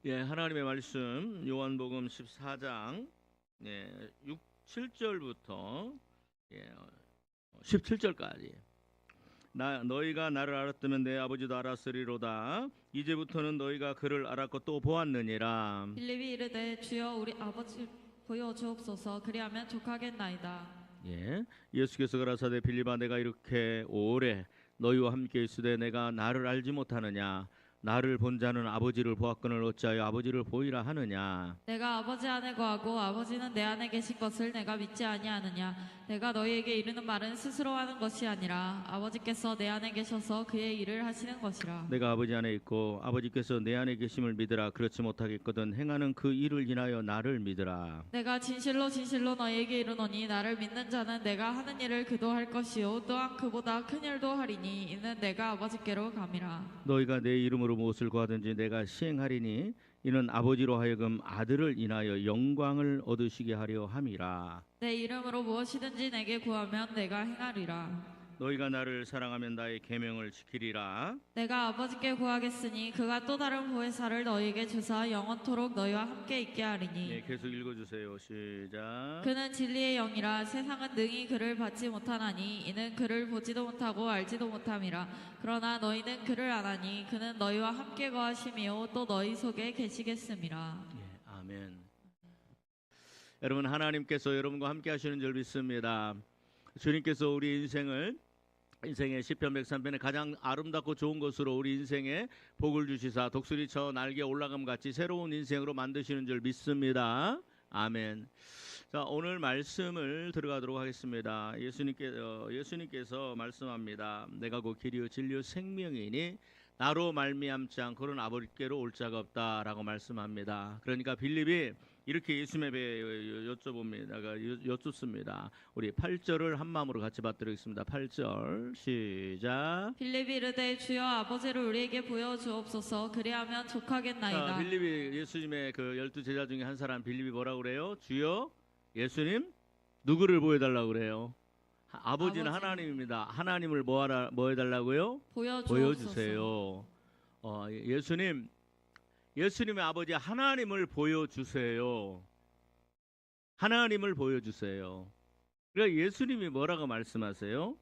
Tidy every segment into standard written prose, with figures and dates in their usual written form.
예, 하나님의 말씀 요한복음 14장 7절부터 17절까지. 너희가 나를 알았다면 내 아버지도 알았으리로다. 이제부터는 너희가 그를 알았고 또 보았느니라. 빌립이 이르되 주여 우리 아버지 보여 주옵소서. 그리하면 족하겠나이다. 예수께서 가라사대 빌립아 내가 이렇게 오래 너희와 함께 있으되 내가 나를 알지 못하느냐? 나를 본 자는 아버지를 보았거늘 어찌하여 아버지를 보이라 하느냐? 내가 아버지 안에 거하고 아버지는 내 안에 계신 것을 내가 믿지 아니하느냐? 내가 너희에게 이르는 말은 스스로 하는 것이 아니라 아버지께서 내 안에 계셔서 그의 일을 하시는 것이라. 내가 아버지 안에 있고 아버지께서 내 안에 계심을 믿으라. 그렇지 못하겠거든 행하는 그 일을 인하여 나를 믿으라. 내가 진실로 진실로 너희에게 이르노니 나를 믿는 자는 내가 하는 일을 그도 할 것이요 또한 그보다 큰 일도 하리니 이는 내가 아버지께로 감이라. 너희가 내 이름으로 무엇을 구하든지 내가 시행하리니 이는 아버지로 하여금 아들을 인하여 영광을 얻으시게 하려 함이라. 내 이름으로 무엇이든지 내게 구하면 내가 행하리라. 너희가 나를 사랑하면 나의 계명을 지키리라. 내가 아버지께 구하겠으니 그가 또 다른 보혜사를 너희에게 주사 영원토록 너희와 함께 있게 하리니. 계속 읽어주세요. 시작. 그는 진리의 영이라 세상은 능히 그를 받지 못하나니 이는 그를 보지도 못하고 알지도 못함이라. 그러나 너희는 그를 아나니 그는 너희와 함께 거하심이요 또 너희 속에 계시겠음이라. 아멘. 여러분, 하나님께서 여러분과 함께 하시는 줄 믿습니다. 주님께서 우리 인생의 시편 103편에 가장 아름답고 좋은 것으로 우리 인생에 복을 주시사 독수리 저 날개 올라감 같이 새로운 인생으로 만드시는 줄 믿습니다. 아멘. 자, 오늘 말씀을 들어가도록 하겠습니다. 예수님께서 말씀합니다. 내가 곧 길이요 진리요 생명이니 나로 말미암지 않고는 아버지께로 올 자가 없다라고 말씀합니다. 그러니까 빌립이 이렇게 예수님에게 여쭙습니다. 우리 8절을 한 마음으로 같이 받들겠습니다. 8절 시작. 빌립이 이르되 주여 아버지를 우리에게 보여주옵소서. 그리하면 족하겠나이다. 빌립이 예수님의 그 12제자 중에 한 사람 빌립이 뭐라고 그래요? 주여 예수님 누구를 보여달라고 그래요? 아버지는 하나님입니다. 하나님을 뭐 해달라고요? 보여주세요. 예수님의 아버지 하나님을 보여주세요. 하나님을 보여주세요. 그러니까 예수님이 뭐라고 말씀하세요?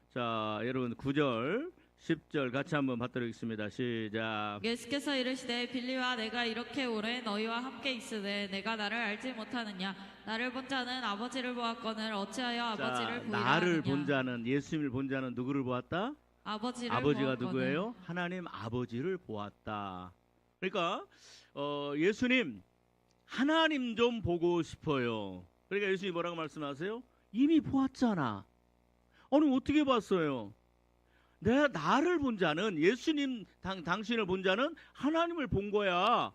자, 여러분 9절 10절 같이 한번 받들겠습니다. 시작. 예수께서 이르시되 빌립아 내가 이렇게 오래 너희와 함께 있으되 내가 나를 알지 못하느냐? 나를 본 자는 아버지를 보았거늘 어찌하여 아버지를 보이라 하느냐? 나를 본 자는, 예수님을 본 자는 누구를 보았다? 아버지가 보았거늘. 누구예요? 하나님 아버지를 보았다. 그러니까 예수님 하나님 좀 보고 싶어요. 그러니까 예수님이 뭐라고 말씀하세요? 이미 보았잖아. 아니 어떻게 봤어요? 나를 본 자는, 예수님 당신을 본 자는 하나님을 본 거야.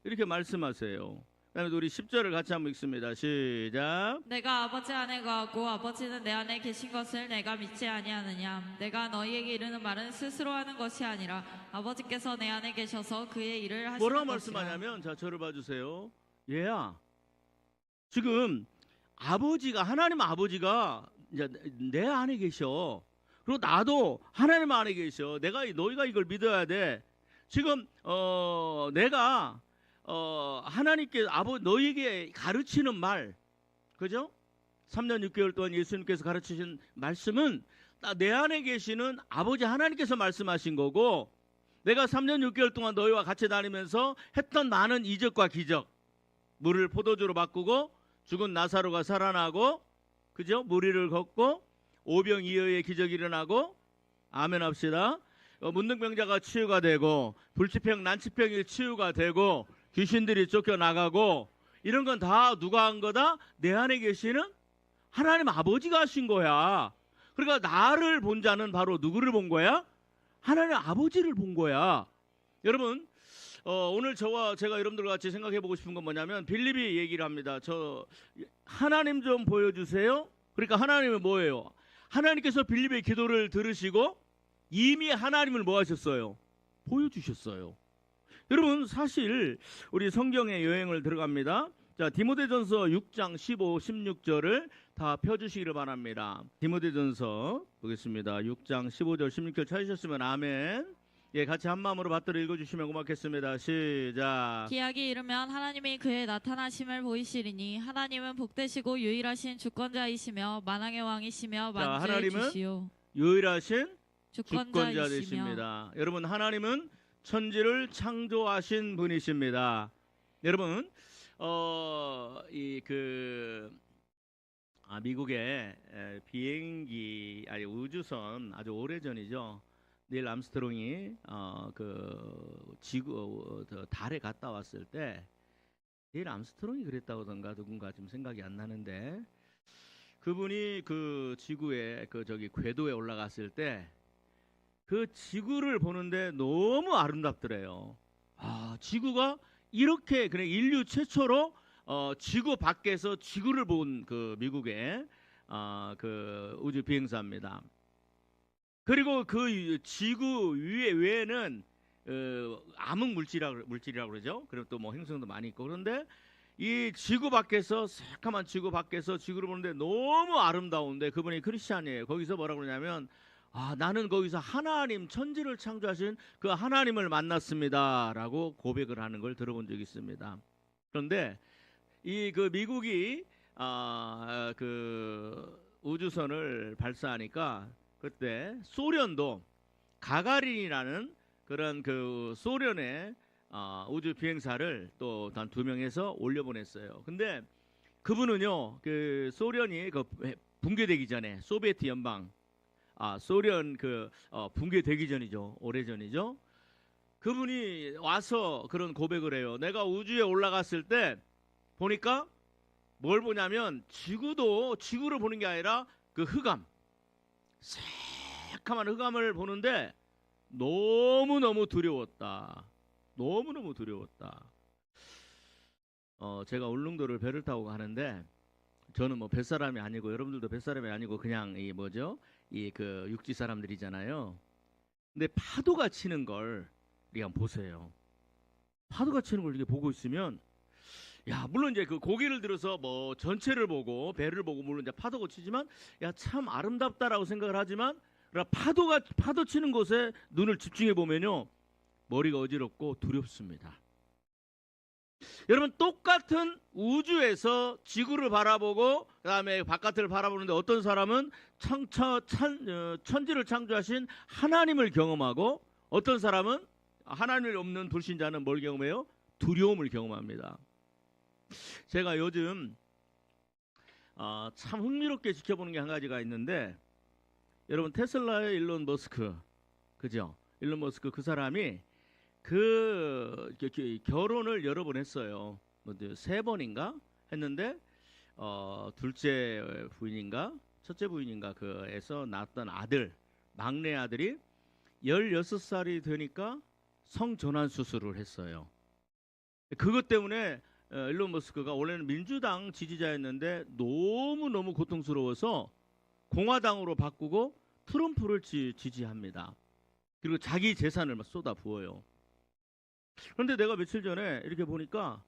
이렇게 말씀하세요. 그다음에 우리 10절을 같이 한번 읽습니다. 시작. 내가 아버지 안에 거하고 아버지는 내 안에 계신 것을 내가 믿지 아니하느냐? 내가 너희에게 이르는 말은 스스로 하는 것이 아니라 아버지께서 내 안에 계셔서 그의 일을 하시는 것이라. 뭐라고 말씀하냐면, 자, 저를 봐주세요. 얘야, 지금 하나님 아버지가 이제 내 안에 계셔. 그리고 나도 하나님 안에 계셔. 너희가 이걸 믿어야 돼. 지금 내가 하나님께 너희에게 가르치는 말, 그죠? 3년 6개월 동안 예수님께서 가르치신 말씀은 내 안에 계시는 아버지 하나님께서 말씀하신 거고, 내가 3년 6개월 동안 너희와 같이 다니면서 했던 많은 이적과 기적, 물을 포도주로 바꾸고 죽은 나사로가 살아나고, 그죠? 무리를 걷고 오병이어의 기적이 일어나고, 아멘 합시다. 문둥병자가 치유가 되고, 불치병 난치병이 치유가 되고, 귀신들이 쫓겨나가고, 이런 건 다 누가 한 거다? 내 안에 계시는 하나님 아버지가 하신 거야. 그러니까 나를 본 자는 바로 누구를 본 거야? 하나님 아버지를 본 거야. 여러분, 오늘 제가 여러분들과 같이 생각해 보고 싶은 건 뭐냐면, 빌립이 얘기를 합니다. 하나님 좀 보여주세요. 그러니까 하나님은 뭐예요? 하나님께서 빌립의 기도를 들으시고 이미 하나님을 뭐 하셨어요? 보여주셨어요. 여러분, 사실 우리 성경의 여행을 들어갑니다. 자, 디모데전서 6장 15, 16절을 다 펴주시기를 바랍니다. 디모데전서 보겠습니다. 6장 15절, 16절 찾으셨으면 아멘. 예, 같이 한 마음으로 받들어 읽어주시면 고맙겠습니다. 시작. 기약이 이르면 하나님이 그의 나타나심을 보이시리니 하나님은 복되시고 유일하신 주권자이시며 만왕의 왕이시며 자, 만주의 하나님은 주시요 유일하신 주권자 주권자이시며 되십니다. 여러분, 하나님은 천지를 창조하신 분이십니다. 여러분, 미국의 비행기 아니 우주선 아주 오래 전이죠. 닐 암스트롱이 달에 갔다 왔을 때 닐 암스트롱이 그랬다던가 누군가 좀 생각이 안 나는데 그분이 그 지구의 궤도에 올라갔을 때 그 지구를 보는데 너무 아름답더래요. 아, 지구가 이렇게 그냥 인류 최초로 지구 밖에서 지구를 본 그 미국의 그 우주 비행사입니다. 그리고 그 지구 외에는 암흑 물질이라고 그러죠. 그리고 또 뭐 행성도 많이 있고 그런데 이 지구 밖에서 새까만 지구 밖에서 지구를 보는데 너무 아름다운데 그분이 크리스찬이에요. 거기서 뭐라고 그러냐면 나는 거기서 하나님 천지를 창조하신 그 하나님을 만났습니다라고 고백을 하는 걸 들어본 적이 있습니다. 그런데 이 그 미국이 그 우주선을 발사하니까 그때 소련도 가가린이라는 그런 그 소련의 우주 비행사를 또 단 2명에서 올려보냈어요. 근데 그분은요, 그 소련이 붕괴되기 전에 소비에트 연방, 소련 붕괴되기 전이죠, 오래전이죠. 그분이 와서 그런 고백을 해요. 내가 우주에 올라갔을 때 보니까 뭘 보냐면 지구를 보는 게 아니라 그 흑암, 새카만 흑암을 보는데 너무너무 두려웠다. 너무너무 두려웠다. 제가 울릉도를 배를 타고 가는데 저는 뭐 뱃사람이 아니고 여러분들도 뱃사람이 아니고 그냥 그 육지 사람들이잖아요. 근데 파도가 치는 걸 우리 한번 보세요. 파도가 치는 걸 이렇게 보고 있으면 물론 이제 그 고개를 들어서 뭐 전체를 보고 배를 보고 물론 이제 파도가 치지만 참 아름답다라고 생각을 하지만 파도 치는 곳에 눈을 집중해 보면요 머리가 어지럽고 두렵습니다. 여러분 똑같은 우주에서 지구를 바라보고 그다음에 바깥을 바라보는데 어떤 사람은 천지를 창조하신 하나님을 경험하고 어떤 사람은 하나님이 없는 불신자는 뭘 경험해요? 두려움을 경험합니다. 제가 요즘 참 흥미롭게 지켜보는 게 한 가지가 있는데 여러분 테슬라의 일론 머스크 그죠? 일론 머스크 그 사람이 결혼을 여러 번 했어요. 3번인가 했는데 둘째 부인인가 첫째 부인인가 그에서 낳았던 막내 아들이 16살이 되니까 성전환 수술을 했어요. 그것 때문에 일론 머스크가 원래는 민주당 지지자였는데 너무너무 고통스러워서 공화당으로 바꾸고 트럼프를 지지합니다. 그리고 자기 재산을 막 쏟아 부어요. 그런데 내가 며칠 전에 이렇게 보니까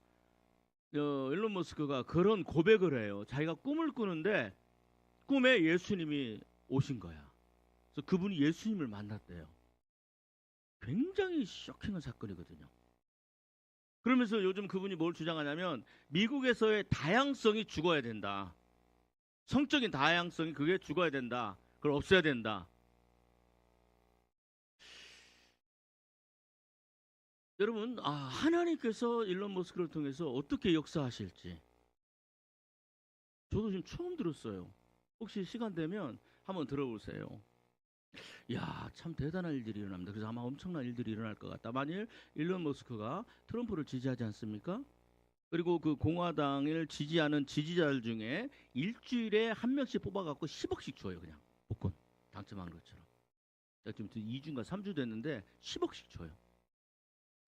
일론 머스크가 그런 고백을 해요. 자기가 꿈을 꾸는데 꿈에 예수님이 오신 거야. 그래서 그분이 예수님을 만났대요. 굉장히 쇼킹한 사건이거든요. 그러면서 요즘 그분이 뭘 주장하냐면 미국에서의 다양성이 죽어야 된다. 성적인 다양성이 그게 죽어야 된다. 그걸 없애야 된다. 여러분, 하나님께서 일론 머스크를 통해서 어떻게 역사하실지 저도 지금 처음 들었어요. 혹시 시간 되면 한번 들어보세요. 참 대단한 일들이 일어납니다. 그래서 아마 엄청난 일들이 일어날 것 같다. 만일 일론 머스크가 트럼프를 지지하지 않습니까? 그리고 그 공화당을 지지하는 지지자들 중에 일주일에 한 명씩 뽑아갖고 10억씩 줘요. 그냥 복권 당첨한 것처럼. 지금 2주인가 3주 됐는데 10억씩 줘요.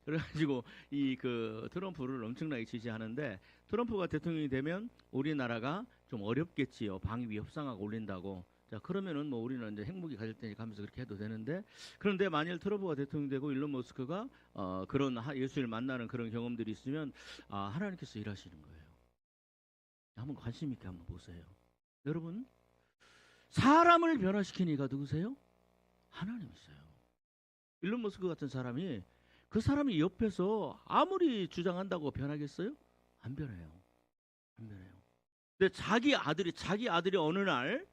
그래가지고 트럼프를 엄청나게 지지하는데 트럼프가 대통령이 되면 우리나라가 좀 어렵겠지요. 방위 협상하고 올린다고. 자 그러면은 뭐 우리는 이제 핵무기 가질 테니까 하면서 그렇게 해도 되는데 그런데 만일 트럼프가 대통령이 되고 일론 머스크가 그런 예수를 만나는 그런 경험들이 있으면 하나님께서 일하시는 거예요. 한번 관심 있게 한번 보세요. 여러분 사람을 변화시키는 이가 누구세요? 하나님이세요. 일론 머스크 같은 사람이 그 사람이 옆에서 아무리 주장한다고 변하겠어요? 안 변해요. 안 변해요. 근데 자기 아들이 어느 날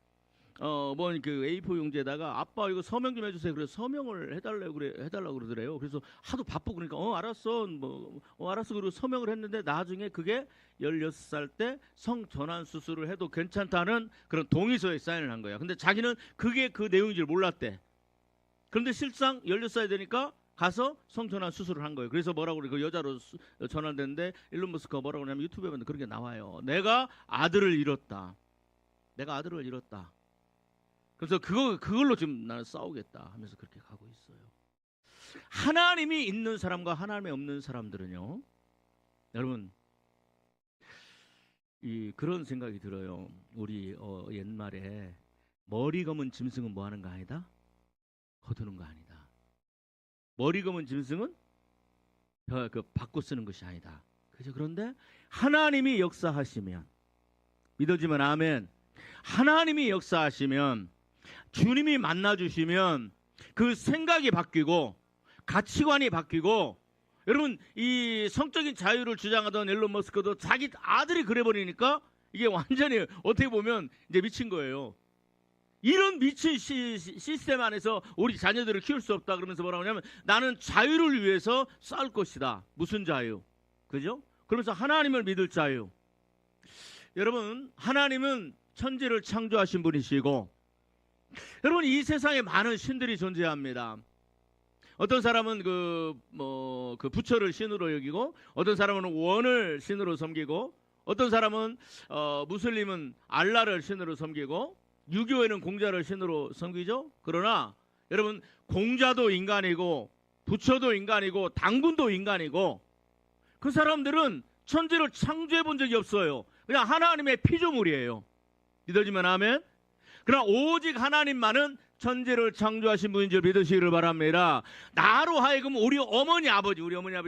뭐 그 A4 용지에다가 아빠 이거 서명 좀 해주세요. 그래서 서명을 해달라고 그러더래요. 그래서 하도 바쁘고 그러니까 알았어 알았어 그리고 서명을 했는데 나중에 그게 16살 때 성전환 수술을 해도 괜찮다는 그런 동의서에 사인을 한 거야. 근데 자기는 그게 그 내용인 줄 몰랐대. 그런데 실상 16살이 되니까 가서 성전환 수술을 한 거예요. 그래서 뭐라고 그래? 그 여자로 전환됐는데 일론 머스크가 뭐라고 하냐면 유튜브에 보면 그런 게 나와요. 내가 아들을 잃었다. 그래서 그걸로 지금 나는 싸우겠다 하면서 그렇게 가고 있어요. 하나님이 있는 사람과 하나님이 없는 사람들은요, 여러분 그런 생각이 들어요. 우리 옛말에 머리 검은 짐승은 뭐 하는 거 아니다? 거두는 거 아니다. 머리 검은 짐승은 바꿔 쓰는 것이 아니다. 그죠? 그런데 하나님이 역사하시면, 믿어지면 아멘. 하나님이 역사하시면, 주님이 만나주시면 그 생각이 바뀌고 가치관이 바뀌고, 여러분 이 성적인 자유를 주장하던 일론 머스크도 자기 아들이 그래버리니까 이게 완전히 어떻게 보면 이제 미친 거예요. 이런 미친 시스템 안에서 우리 자녀들을 키울 수 없다 그러면서 뭐라고 하냐면 나는 자유를 위해서 싸울 것이다. 무슨 자유? 그죠? 그러면서 하나님을 믿을 자유. 여러분 하나님은 천지를 창조하신 분이시고, 여러분 이 세상에 많은 신들이 존재합니다. 어떤 사람은 그 부처를 신으로 여기고, 어떤 사람은 원을 신으로 섬기고, 어떤 사람은 무슬림은 알라를 신으로 섬기고, 유교에는 공자를 신으로 섬기죠. 그러나 여러분 공자도 인간이고 부처도 인간이고 당군도 인간이고, 그 사람들은 천지를 창조해 본 적이 없어요. 그냥 하나님의 피조물이에요. 믿어지면 아멘. 그러나 오직 하나님만은 천지를 창조하신 분인 줄 믿으시기를 바랍니다. 나로 하여금 우리 어머니 아버지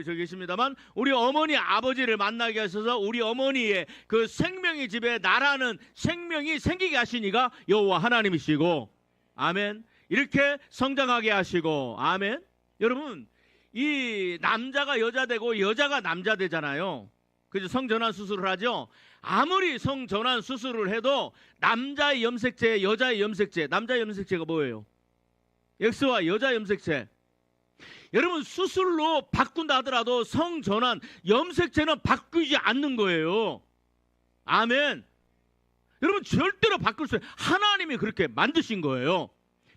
저기 계십니다만, 우리 어머니 아버지를 만나게 하셔서 우리 어머니의 그 생명의 집에 나라는 생명이 생기게 하시니가 여호와 하나님이시고, 아멘. 이렇게 성장하게 하시고, 아멘. 여러분 이 남자가 여자 되고 여자가 남자 되잖아요. 그죠? 성전환 수술을 하죠. 아무리 성전환 수술을 해도 남자의 염색체, 여자의 염색체, 남자의 염색체가 뭐예요? X와 여자 염색체. 여러분 수술로 바꾼다 하더라도 성전환 염색체는 바뀌지 않는 거예요. 아멘. 여러분 절대로 바꿀 수 없어요. 하나님이 그렇게 만드신 거예요.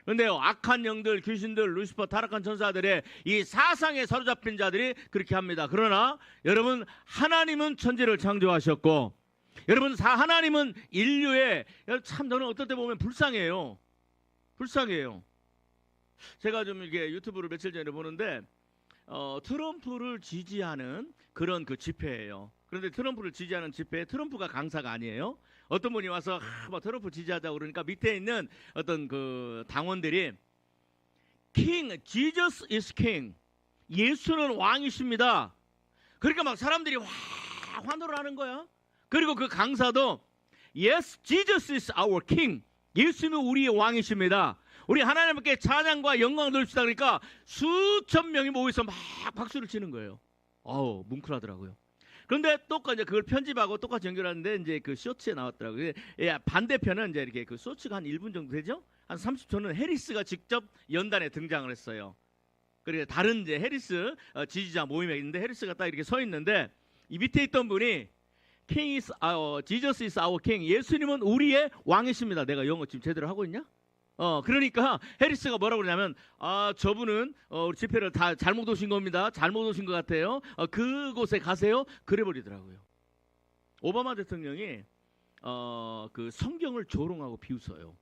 그런데요, 악한 영들, 귀신들, 루시퍼, 타락한 천사들의 이 사상에 사로잡힌 자들이 그렇게 합니다. 그러나 여러분 하나님은 천지를 창조하셨고, 여러분 하나님은 인류의, 참 저는 어떨 때 보면 불쌍해요. 제가 좀 이렇게 유튜브를 며칠 전에 보는데 트럼프를 지지하는 그런 그 집회예요. 그런데 트럼프를 지지하는 집회에 트럼프가 강사가 아니에요. 어떤 분이 와서 뭐 트럼프 지지하자고 그러니까 밑에 있는 어떤 그 당원들이 King, Jesus is King, 예수는 왕이십니다. 그러니까 막 사람들이 와 환호를 하는 거야. 그리고 그 강사도 Yes, Jesus is our King, 예수는 우리의 왕이십니다. 우리 하나님께 찬양과 영광을 돌립시다. 그러니까 수천 명이 모여서 막 박수를 치는 거예요. 어우, 뭉클하더라고요. 그런데 똑같이 이제 그걸 편집하고 똑같이 연결하는데 이제 그 쇼츠에 나왔더라고요. 예, 반대편은 이제 이렇게 그 쇼츠가 한 1분 정도 되죠? 한 30초는 해리스가 직접 연단에 등장을 했어요. 그리고 다른 이제 해리스 지지자 모임에 있는데 해리스가 딱 이렇게 서 있는데, 이 밑에 있던 분이 King is our, Jesus is our King, 예수님은 우리의 왕이십니다. 내가 영어 지금 제대로 하고 있냐? 그러니까 해리스가 뭐라고 그러냐면, 저분은 우리 집회를 다 잘못 오신 겁니다. 잘못 오신 것 같아요. 그곳에 가세요. 그래버리더라고요. 오바마 대통령이 그 성경을 조롱하고 비웃어요.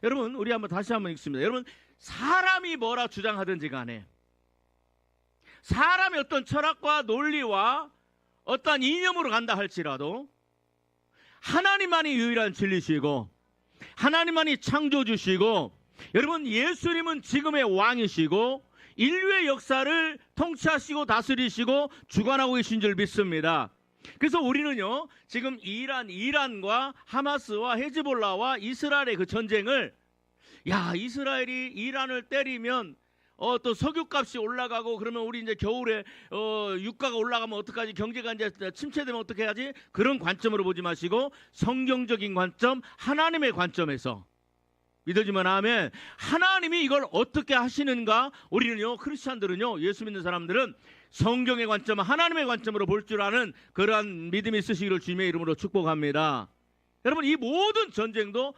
여러분 우리 다시 한번 읽습니다. 여러분 사람이 뭐라 주장하든지 간에, 사람이 어떤 철학과 논리와 어떠한 이념으로 간다 할지라도 하나님만이 유일한 진리시고 하나님만이 창조주시고, 여러분 예수님은 지금의 왕이시고 인류의 역사를 통치하시고 다스리시고 주관하고 계신 줄 믿습니다. 그래서 우리는요 지금 이란과 하마스와 헤즈볼라와 이스라엘의 그 전쟁을, 야 이스라엘이 이란을 때리면 또 석유값이 올라가고 그러면 우리 이제 겨울에 유가가 올라가면 어떡하지? 경제가 이제 침체되면 어떻게 해야지? 그런 관점으로 보지 마시고 성경적인 관점, 하나님의 관점에서 믿어지면 아멘. 하나님이 이걸 어떻게 하시는가? 우리는요, 크리스찬들은요, 예수 믿는 사람들은 성경의 관점, 하나님의 관점으로 볼 줄 아는 그러한 믿음이 있으시기를 주님의 이름으로 축복합니다. 여러분, 이 모든 전쟁도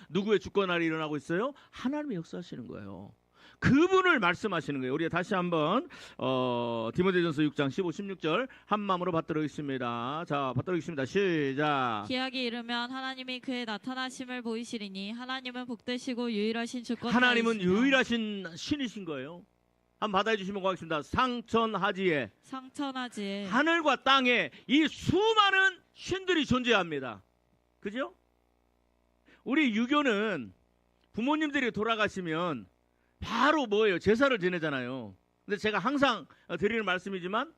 누구의 주권 아래 일어나고 있어요? 하나님이 역사하시는 거예요. 그분을 말씀하시는 거예요. 우리가 다시 한번 디모데전서 6장 15, 16절 한 마음으로 받들어있습니다. 자, 받들어있습니다. 시작. 기약이 이르면 하나님이 그의 나타나심을 보이시리니 하나님은 복되시고 유일하신 주권자이시며 하나님은 유일하신 신이신 거예요. 한번 받아해 주시면 고맙습니다. 상천하지에 상천하지에 하늘과 땅에 이 수많은 신들이 존재합니다. 그죠? 우리 유교는 부모님들이 돌아가시면 바로 뭐예요? 제사를 지내잖아요. 근데 제가 항상 드리는 말씀이지만,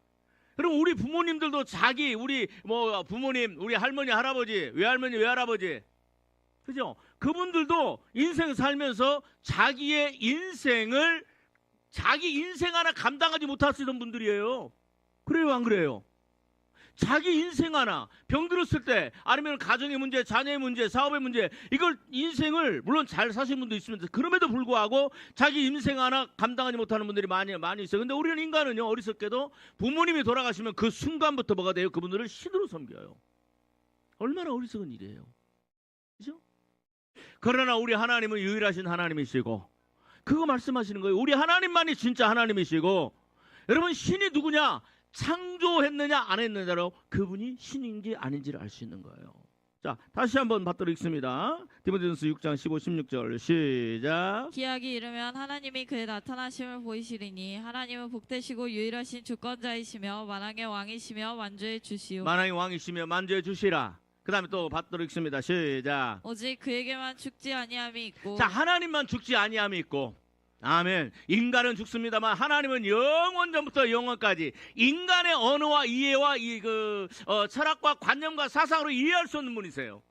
그럼 우리 부모님들도 우리 부모님, 우리 할머니, 할아버지, 외할머니, 외할아버지, 그죠? 그분들도 인생 살면서 자기 인생 하나 감당하지 못하시던 분들이에요. 그래요, 안 그래요? 자기 인생 하나, 병 들었을 때, 아니면 가정의 문제, 자녀의 문제, 사업의 문제, 이걸 인생을, 물론 잘 사신 분도 있으면서, 그럼에도 불구하고 자기 인생 하나 감당하지 못하는 분들이 많이 있어요. 근데 우리는 인간은요, 어리석게도 부모님이 돌아가시면 그 순간부터 뭐가 돼요? 그분들을 신으로 섬겨요. 얼마나 어리석은 일이에요. 그죠? 그러나 우리 하나님은 유일하신 하나님이시고, 그거 말씀하시는 거예요. 우리 하나님만이 진짜 하나님이시고, 여러분, 신이 누구냐? 창조했느냐 안 했느냐로 그분이 신인지 아닌지를 알 수 있는 거예요. 자, 다시 한번 받도록 읽습니다. 디모데전서 6장 15, 16절 시작. 기약이 이르면 하나님이 그의 나타나심을 보이시리니 하나님은 복되시고 유일하신 주권자이시며 만왕의 왕이시며 만주의 주시오. 만왕의 왕이시며 만주의 주시라. 그 다음에 또 받도록 읽습니다. 시작. 오직 그에게만 죽지 아니함이 있고 자, 하나님만 죽지 아니함이 있고, 아멘. 인간은 죽습니다만 하나님은 영원전부터 영원까지 인간의 언어와 이해와 철학과 관념과 사상으로 이해할 수 없는 분이세요.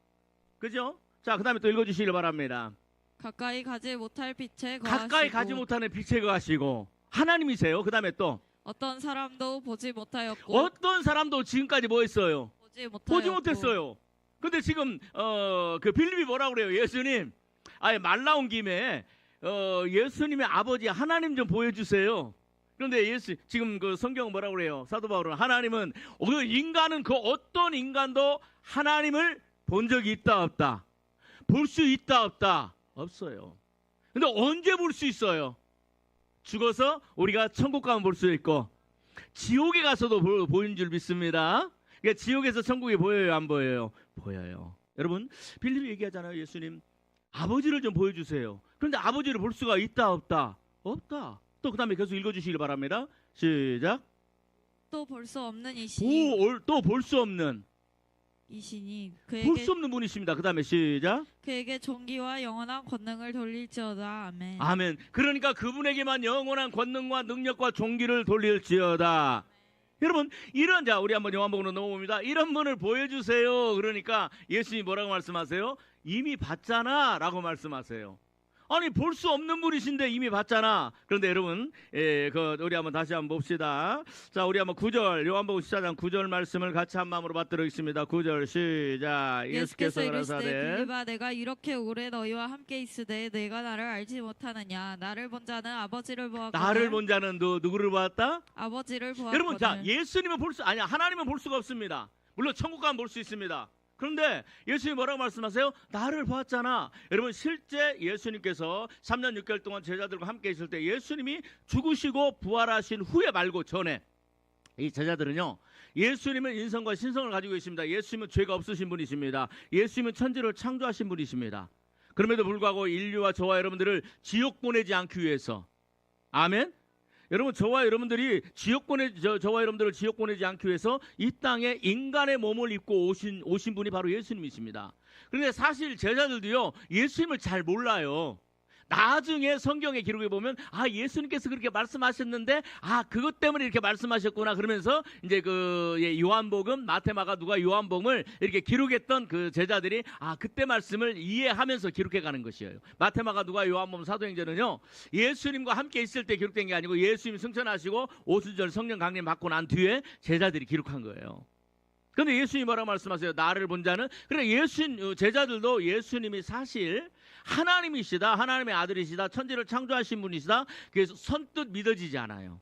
그죠? 자, 그 다음에 또 읽어주시길 바랍니다. 가까이 가지 못할 빛에 거하시고 가까이 가지 못하는 빛에 거하시고 하나님이세요. 그 다음에 또 어떤 사람도 보지 못하였고 어떤 사람도 지금까지 뭐 했어요? 보지 못하였고 못했어요. 근데 지금 그 빌립이 뭐라고 그래요? 예수님, 아예 말 나온 김에 예수님의 아버지 하나님 좀 보여주세요. 그런데 지금 그 성경 뭐라고 그래요? 사도 바울은 하나님은 인간은 그 어떤 인간도 하나님을 본 적이 있다 없다, 볼 수 있다 없다, 없어요. 근데 언제 볼 수 있어요? 죽어서 우리가 천국 가면 볼 수 있고 지옥에 가서도 보이는 줄 믿습니다. 그러니까 지옥에서 천국이 보여요, 안 보여요? 보여요. 여러분, 빌립이 얘기하잖아요. 예수님, 아버지를 좀 보여주세요. 그런데 아버지를 볼 수가 있다 없다? 없다. 또 그 다음에 계속 읽어주시기 바랍니다. 시작. 또 볼 수 없는 이신이 또 볼 수 없는 이신이 볼 수 없는 분이십니다. 그 다음에 시작. 그에게 존귀와 영원한 권능을 돌릴지어다. 아멘. 아멘. 그러니까 그분에게만 영원한 권능과 능력과 존귀를 돌릴지어다. 여러분, 우리 한번 요한복음으로 넘어봅니다. 이런 분을 보여주세요. 그러니까 예수님이 뭐라고 말씀하세요? 이미 봤잖아 라고 말씀하세요. 아니, 볼 수 없는 분이신데 이미 봤잖아. 그런데 여러분, 우리 한번 다시 한번 봅시다. 자, 우리 한번 9절, 요한복음 14장 9절 말씀을 같이 한 마음으로 받들어 있습니다. 9절 시작. 예수께서 이르시되 빌립아, 내가 이렇게 오래 너희와 함께 있으되 내가 나를 알지 못하느냐? 나를 본 자는 아버지를 보았거늘. 나를 본 자는 누구를 보았다? 아버지를 보았거늘. 여러분, 자, 예수님은 하나님은 볼 수가 없습니다. 물론 천국 가면 볼 수 있습니다. 그런데 예수님이 뭐라고 말씀하세요? 나를 보았잖아. 여러분, 실제 예수님께서 3년 6개월 동안 제자들과 함께 있을 때 예수님이 죽으시고 부활하신 후에 말고 전에 이 제자들은요, 예수님은 인성과 신성을 가지고 계십니다. 예수님은 죄가 없으신 분이십니다. 예수님은 천지를 창조하신 분이십니다. 그럼에도 불구하고 인류와 저와 여러분들을 지옥 보내지 않기 위해서, 아멘? 여러분, 저와 여러분들을 지옥 보내지 않기 위해서 이 땅에 인간의 몸을 입고 오신 분이 바로 예수님이십니다. 그런데 사실 제자들도요, 예수님을 잘 몰라요. 나중에 성경의 기록에 보면 예수님께서 그렇게 말씀하셨는데 그것 때문에 이렇게 말씀하셨구나 그러면서 이제 그 요한복음, 마태마가, 누가 요한복음을 이렇게 기록했던 그 제자들이 그때 말씀을 이해하면서 기록해 가는 것이에요. 마태마가, 누가, 요한복음, 사도행전은요 예수님과 함께 있을 때 기록된 게 아니고 예수님 승천하시고 오순절 성령 강림 받고 난 뒤에 제자들이 기록한 거예요. 그런데 예수님이 뭐라고 말씀하세요? 나를 본 자는. 그러니까 제자들도 예수님이 사실 하나님이시다, 하나님의 아들이시다, 천지를 창조하신 분이시다, 그래서 선뜻 믿어지지 않아요.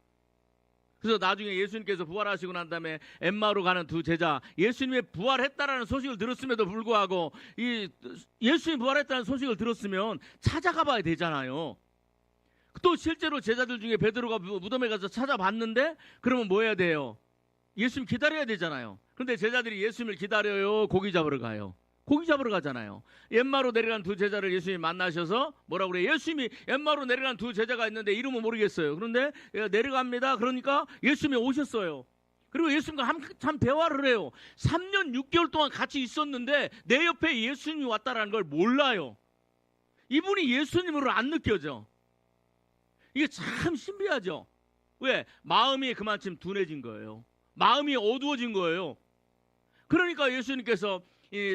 그래서 나중에 예수님께서 부활하시고 난 다음에 엠마오로 가는 두 제자, 예수님이 부활했다라는 소식을 들었음에도 불구하고 예수님이 부활했다는 소식을 들었으면 찾아가 봐야 되잖아요. 또 실제로 제자들 중에 베드로가 무덤에 가서 찾아봤는데 그러면 뭐 해야 돼요? 예수님 기다려야 되잖아요. 그런데 제자들이 예수님을 기다려요? 고기 잡으러 가요? 고기 잡으러 가잖아요. 엠마로 내려간 두 제자를 예수님이 만나셔서 뭐라고 그래요? 예수님이 엠마로 내려간 두 제자가 있는데 이름은 모르겠어요. 그런데 내려갑니다. 그러니까 예수님이 오셨어요. 그리고 예수님과 한참 대화를 해요. 3년 6개월 동안 같이 있었는데 내 옆에 예수님이 왔다라는 걸 몰라요. 이분이 예수님으로 안 느껴져. 이게 참 신비하죠. 왜? 마음이 그만큼 둔해진 거예요. 마음이 어두워진 거예요. 그러니까 예수님께서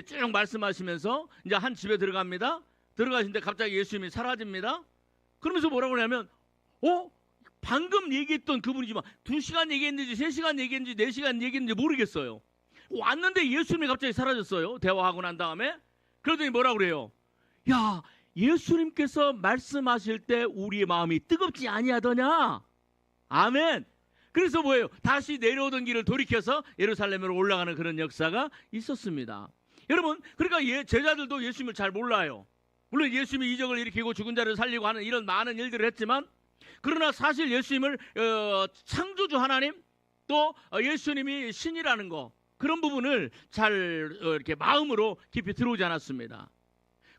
쭉 말씀하시면서 이제 한 집에 들어갑니다. 들어가시는데 갑자기 예수님이 사라집니다. 그러면서 뭐라고 하냐면 방금 얘기했던 그분이지만 2시간 얘기했는지 3시간 얘기했는지 4시간 얘기했는지 모르겠어요. 왔는데 예수님이 갑자기 사라졌어요. 대화하고 난 다음에. 그러더니 뭐라고 그래요? 야, 예수님께서 말씀하실 때 우리의 마음이 뜨겁지 아니하더냐? 아멘. 그래서 뭐예요? 다시 내려오던 길을 돌이켜서 예루살렘으로 올라가는 그런 역사가 있었습니다. 여러분, 그러니까 제자들도 예수님을 잘 몰라요. 물론 예수님이 이적을 일으키고 죽은 자를 살리고 하는 이런 많은 일들을 했지만, 그러나 사실 예수님을 창조주 하나님, 또 예수님이 신이라는 거, 그런 부분을 잘 이렇게 마음으로 깊이 들어오지 않았습니다.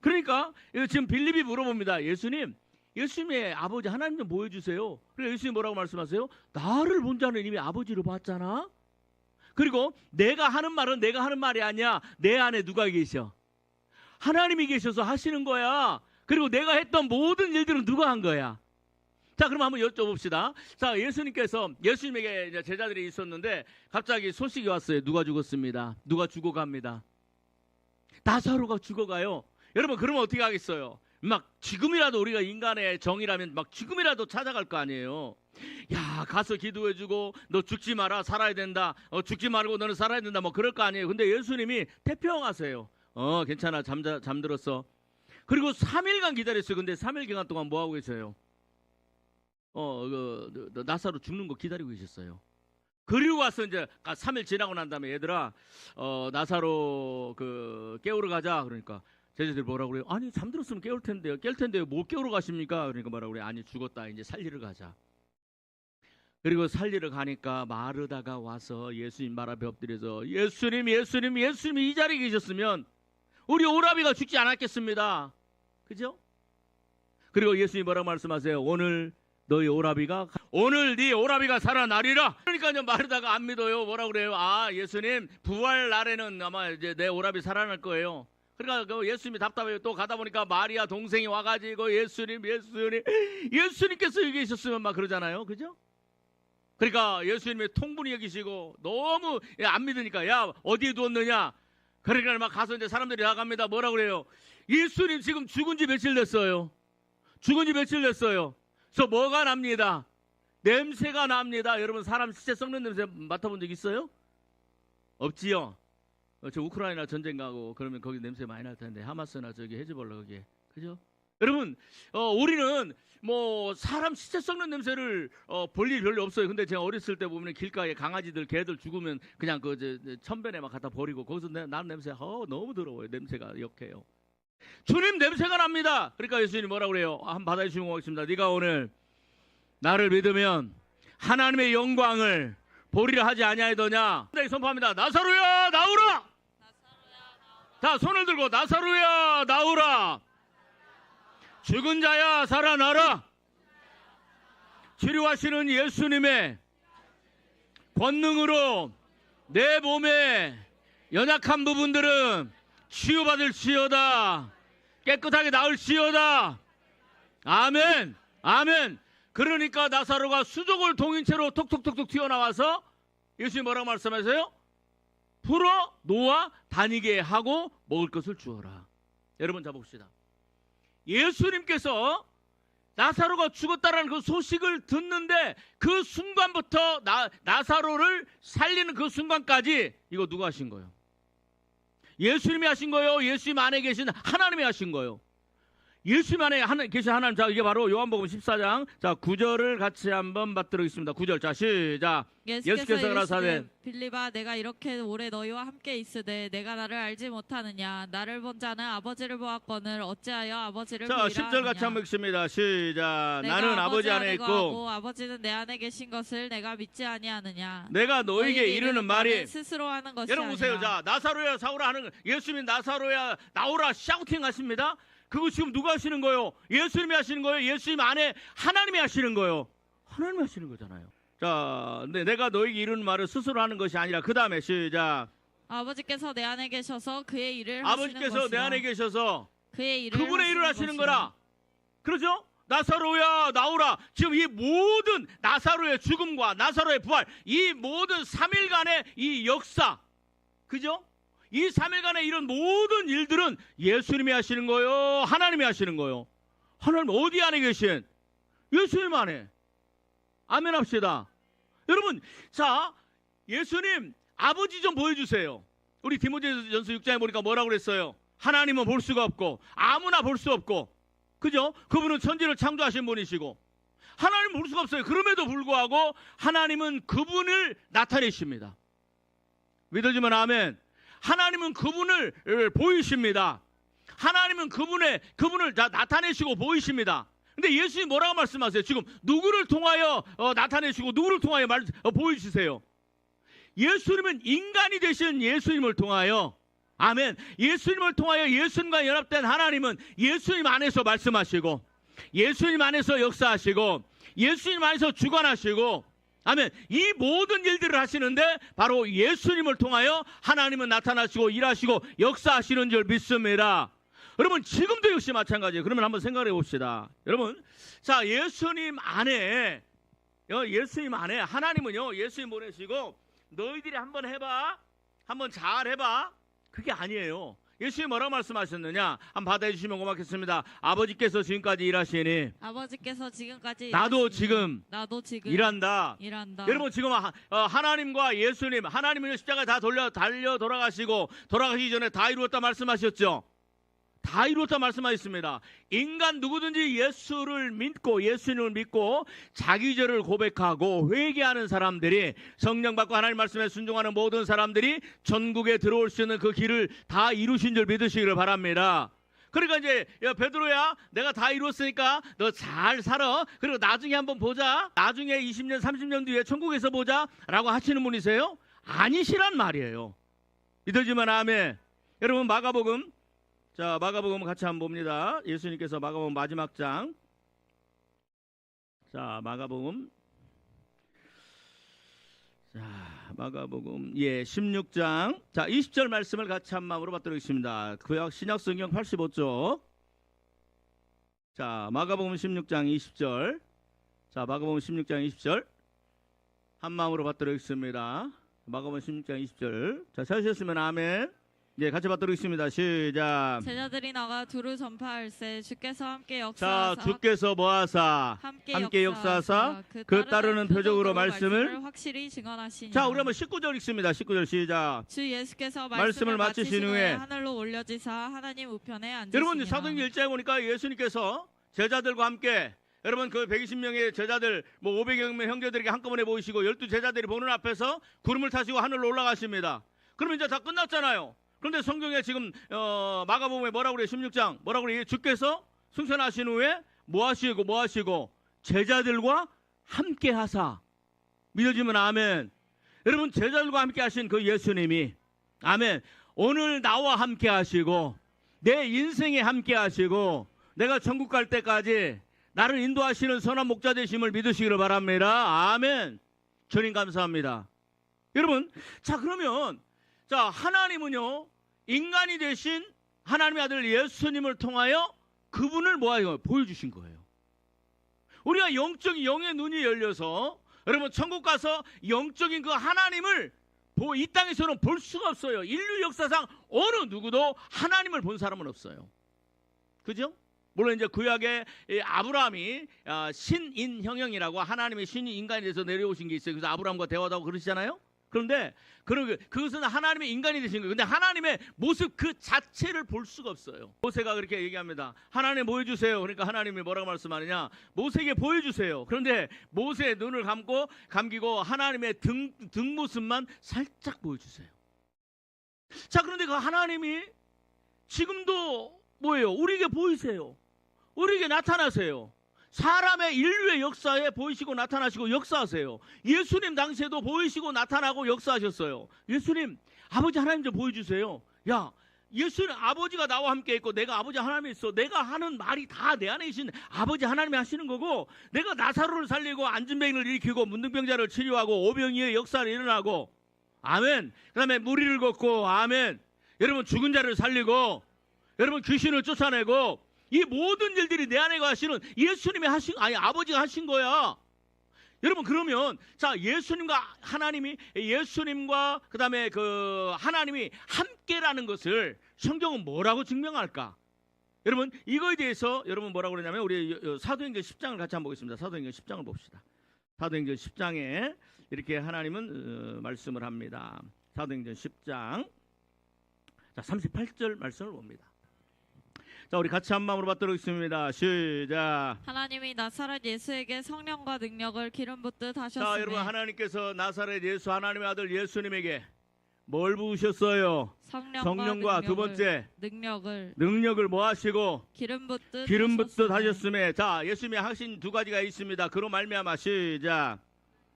그러니까 지금 빌립이 물어봅니다. 예수님의 아버지 하나님 좀 보여주세요. 그래서 예수님이 뭐라고 말씀하세요? 나를 본 자는 이미 아버지를 봤잖아. 그리고 내가 하는 말은 내가 하는 말이 아니야. 내 안에 누가 계셔? 하나님이 계셔서 하시는 거야. 그리고 내가 했던 모든 일들은 누가 한 거야? 자, 그럼 한번 여쭤봅시다. 자, 예수님에게 이제 제자들이 있었는데 갑자기 소식이 왔어요. 누가 죽었습니다. 누가 죽어갑니다. 나사로가 죽어가요. 여러분, 그러면 어떻게 하겠어요? 막 지금이라도 우리가 인간의 정이라면 막 지금이라도 찾아갈 거 아니에요. 야, 가서 기도해주고 너 죽지 마라, 살아야 된다. 죽지 말고 너는 살아야 된다. 뭐 그럴 거 아니에요. 근데 예수님이 태평하세요. 괜찮아, 잠들었어. 그리고 3일간 기다렸어요. 근데 3일 기간 동안 뭐 하고 계세요? 나사로 죽는 거 기다리고 계셨어요. 그리고 와서 이제 3일 지나고 난 다음에 얘들아, 나사로 깨우러 가자. 그러니까 제자들이 뭐라고 그래요? 아니, 잠들었으면 깨울 텐데요. 깰 텐데요. 뭐 깨우러 가십니까? 그러니까 뭐라고 그래요? 아니, 죽었다. 이제 살리러 가자. 그리고 살리러 가니까 마르다가 와서 예수님 말 앞에 엎드려서 예수님이 이 자리에 계셨으면 우리 오라비가 죽지 않았겠습니다. 그죠? 그리고 예수님이 뭐라고 말씀하세요? 오늘 네 오라비가 살아나리라. 그러니까 마르다가 안 믿어요. 뭐라고 그래요? 예수님 부활 날에는 아마 이제 내 오라비 살아날 거예요. 그러니까 예수님이 답답해요. 또 가다 보니까 마리아 동생이 와가지고 예수님께서 여기 계셨으면 막 그러잖아요. 그죠? 그러니까 예수님이 통분히 여기시고 너무 안 믿으니까 야, 어디에 두었느냐? 그러니까 막 가서 이제 사람들이 나갑니다. 뭐라고 그래요? 예수님 지금 죽은 지 며칠 됐어요. 그래서 뭐가 납니다? 냄새가 납니다. 여러분, 사람 시체 썩는 냄새 맡아본 적 있어요? 없지요? 저 우크라이나 전쟁 가고 그러면 거기 냄새 많이 날 텐데, 하마스나 저기 헤즈볼라 거기에. 그죠? 여러분, 우리는 뭐 사람 시체 썩는 냄새를 볼 일이 별로 없어요. 근데 제가 어렸을 때 보면 길가에 강아지들, 개들 죽으면 그냥 천변에 막 갖다 버리고 거기서 나는 냄새 너무 더러워요. 냄새가 역해요. 주님 냄새가 납니다. 그러니까 예수님이 뭐라고 그래요? 한번 받아주시고 가겠습니다. 네가 오늘 나를 믿으면 하나님의 영광을 보리라 하지 아니하더냐? 선포합니다. 나사로야 나오라. 자, 손을 들고 나사로야 나오라. 죽은 자야 살아나라. 치료하시는 예수님의 권능으로 내 몸의 연약한 부분들은 치유받을지어다. 깨끗하게 나을지어다. 아멘. 아멘. 그러니까 나사로가 수족을 동인 채로 톡톡톡톡 튀어나와서 예수님 뭐라고 말씀하세요? 풀어 놓아 다니게 하고 먹을 것을 주어라. 여러분 자 봅시다. 예수님께서 나사로가 죽었다라는 그 소식을 듣는데 그 순간부터 나사로를 살리는 그 순간까지 이거 누가 하신 거예요? 예수님이 하신 거예요? 예수님 안에 계신 하나님이 하신 거예요? 예수님 안에 계신 하나님. 자, 이게 바로 요한복음 14장 자 9절을 같이 한번 받들겠습니다. 9절 자 시작. 예수께서 가라사대 빌립아 내가 이렇게 오래 너희와 함께 있으되 내가 나를 알지 못하느냐. 나를 본 자는 아버지를 보았거늘 어찌하여 아버지를 보이라 하느냐. 자 10절 같이 한번 읽습니다. 시작. 나는 아버지 안에 있고 아버지는 내 안에 계신 것을 내가 믿지 아니하느냐. 내가 너에게 이르는 말이 스스로 하는 것이 여러분 보세요. 아니라. 자 나사로야 사오라 하는 예수님 나사로야 나오라 샤우팅 하십니다. 그거 지금 누가 하시는 거예요? 예수님이 하시는 거예요? 예수님 안에 하나님이 하시는 거예요? 하나님이 하시는 거잖아요. 자, 내가 너에게 이르는 말을 스스로 하는 것이 아니라 그 다음에 시작. 아버지께서 내 안에 계셔서 그의 일을 하시는 아버지께서 것이라. 내 안에 계셔서 그의 일을 그분의 일을 하시는 것이라. 거라. 그렇죠? 나사로야 나오라. 지금 이 모든 나사로의 죽음과 나사로의 부활, 이 모든 3일간의 이 역사, 그죠? 이 3일간의 이런 모든 일들은 예수님이 하시는 거요? 하나님이 하시는 거요? 하나님 어디 안에 계신? 예수님 안에. 아멘 합시다. 여러분, 자, 예수님 아버지 좀 보여주세요. 우리 디모데전서 6장에 보니까 뭐라고 그랬어요? 하나님은 볼 수가 없고 아무나 볼 수 없고, 그죠? 그분은 천지를 창조하신 분이시고 하나님은 볼 수가 없어요. 그럼에도 불구하고 하나님은 그분을 나타내십니다. 믿어지면 아멘. 하나님은 그분을 보이십니다. 하나님은 그분을 나타내시고 보이십니다. 근데 예수님 뭐라고 말씀하세요? 지금 누구를 통하여 나타내시고 누구를 통하여 보이시세요? 예수님은 인간이 되신 예수님을 통하여, 아멘. 예수님을 통하여 예수님과 연합된 하나님은 예수님 안에서 말씀하시고 예수님 안에서 역사하시고 예수님 안에서 주관하시고, 아멘. 이 모든 일들을 하시는데 바로 예수님을 통하여 하나님은 나타나시고 일하시고 역사하시는 줄 믿습니다. 여러분 지금도 역시 마찬가지예요. 그러면 한번 생각해 봅시다. 여러분, 자 예수님 안에 하나님은요 예수님 보내시고 너희들이 한번 해봐, 한번 잘 해봐, 그게 아니에요. 예수님이 뭐라고 말씀하셨느냐? 한번 받아주시면 고맙겠습니다. 아버지께서 지금까지 일하시니 아버지께서 지금까지 나도 지금 일한다. 여러분 지금 하나님과 예수님, 하나님은 십자가에 다 달려 돌아가시기 전에 다 이루었다 말씀하셨죠. 다 이루었다 말씀하셨습니다. 인간 누구든지 예수님을 믿고 자기 죄를 고백하고 회개하는 사람들이, 성령 받고 하나님 말씀에 순종하는 모든 사람들이 전국에 들어올 수 있는 그 길을 다 이루신 줄 믿으시기를 바랍니다. 그러니까 이제 베드로야 내가 다 이루었으니까 너 잘 살아. 그리고 나중에 한번 보자. 나중에 20년 30년 뒤에 천국에서 보자 라고 하시는 분이세요? 아니시란 말이에요. 믿어지면 아멘. 여러분 마가복음, 자 마가복음 같이 한번 봅니다. 예수님께서 마가복음 마지막 장, 자 마가복음 16장 자 20절 말씀을 같이 한 마음으로 받들겠습니다. 구약 신약 성경 85쪽. 자 마가복음 16장 20절. 자 마가복음 16장 20절 한 마음으로 받들겠습니다. 마가복음 16장 20절. 자 찾으셨으면 아멘. 예, 같이 받들겠습니다. 시작. 제자들이 나가 두루 전파할세 주께서 함께 역사하사. 자, 주께서 뭐하사 함께 역사하사 그 따르는 표적으로 말씀을 확실히 증언하시니. 자, 우리 한번 19절 읽습니다. 19절 시작. 주 예수께서 말씀을 마치신 후에 하늘로 올려지사 하나님 우편에 앉으시니라. 여러분 사도행전 1장에 보니까 예수님께서 제자들과 함께, 여러분 그 120명의 제자들, 뭐 500여 명 형제들에게 한꺼번에 모이시고 12제자들이 보는 앞에서 구름을 타시고 하늘로 올라가십니다. 그러면 이제 다 끝났잖아요. 그런데 성경에 지금 마가복음에 뭐라고 그래요? 16장 뭐라고 그래요? 주께서 승천하신 후에 뭐 하시고 제자들과 함께 하사. 믿어지면 아멘. 여러분 제자들과 함께 하신 그 예수님이, 아멘, 오늘 나와 함께 하시고 내 인생에 함께 하시고 내가 천국 갈 때까지 나를 인도하시는 선한 목자 되심을 믿으시기를 바랍니다. 아멘. 주님 감사합니다. 여러분, 자 그러면 자 하나님은요 인간이 되신 하나님의 아들 예수님을 통하여 그분을 뭐하여 보여주신 거예요. 우리가 영적인 영의 눈이 열려서 여러분 천국 가서 영적인 그 하나님을 이 땅에서는 볼 수가 없어요. 인류 역사상 어느 누구도 하나님을 본 사람은 없어요. 그죠? 물론 이제 구약의 아브라함이 신인 형형이라고 하나님의 신인 인간이 돼서 내려오신 게 있어요. 그래서 아브라함과 대화도 하고 그러시잖아요. 그런데 그것은 하나님의 인간이 되신 거예요. 근데 하나님의 모습 그 자체를 볼 수가 없어요. 모세가 그렇게 얘기합니다. 하나님 보여주세요. 그러니까 하나님이 뭐라고 말씀하느냐, 모세에게 보여주세요. 그런데 모세의 눈을 감기고 하나님의 뒷모습만 살짝 보여주세요. 자, 그런데 그 하나님이 지금도 뭐예요? 우리에게 보이세요. 우리에게 나타나세요. 사람의 인류의 역사에 보이시고 나타나시고 역사하세요. 예수님 당시에도 보이시고 나타나고 역사하셨어요. 예수님, 아버지 하나님 좀 보여주세요. 야, 예수님 아버지가 나와 함께 있고 내가 아버지 하나님이 있어. 내가 하는 말이 다 내 안에 계신 아버지 하나님이 하시는 거고, 내가 나사로를 살리고 안진뱅이를 일으키고 문둥병자를 치료하고 오병이의 역사를 일어나고, 아멘. 그 다음에 무리를 걷고, 아멘. 여러분 죽은 자를 살리고, 여러분 귀신을 쫓아내고, 이 모든 일들이 내 안에 하시는 예수님이 아버지가 하신 거야. 여러분, 그러면 자, 예수님과 그다음에 그 하나님이 함께라는 것을 성경은 뭐라고 증명할까? 여러분, 이거에 대해서 여러분 뭐라고 그러냐면, 우리 사도행전 10장을 같이 한번 보겠습니다. 사도행전 10장을 봅시다. 사도행전 10장에 이렇게 하나님은 말씀을 합니다. 사도행전 10장 자 38절 말씀을 봅니다. 자, 우리 같이 한 마음으로 받도록 하겠습니다. 시작. 하나님이 나사렛 예수에게 성령과 능력을 기름 붓듯 하셨으니. 자, 여러분, 하나님께서 나사렛 예수 하나님의 아들 예수님에게 뭘 부으셨어요? 성령과 두 번째 능력을 뭐 하시고? 기름 붓듯 하셨음에. 자, 예수님이 하신 두 가지가 있습니다. 그로 말미암아. 시작.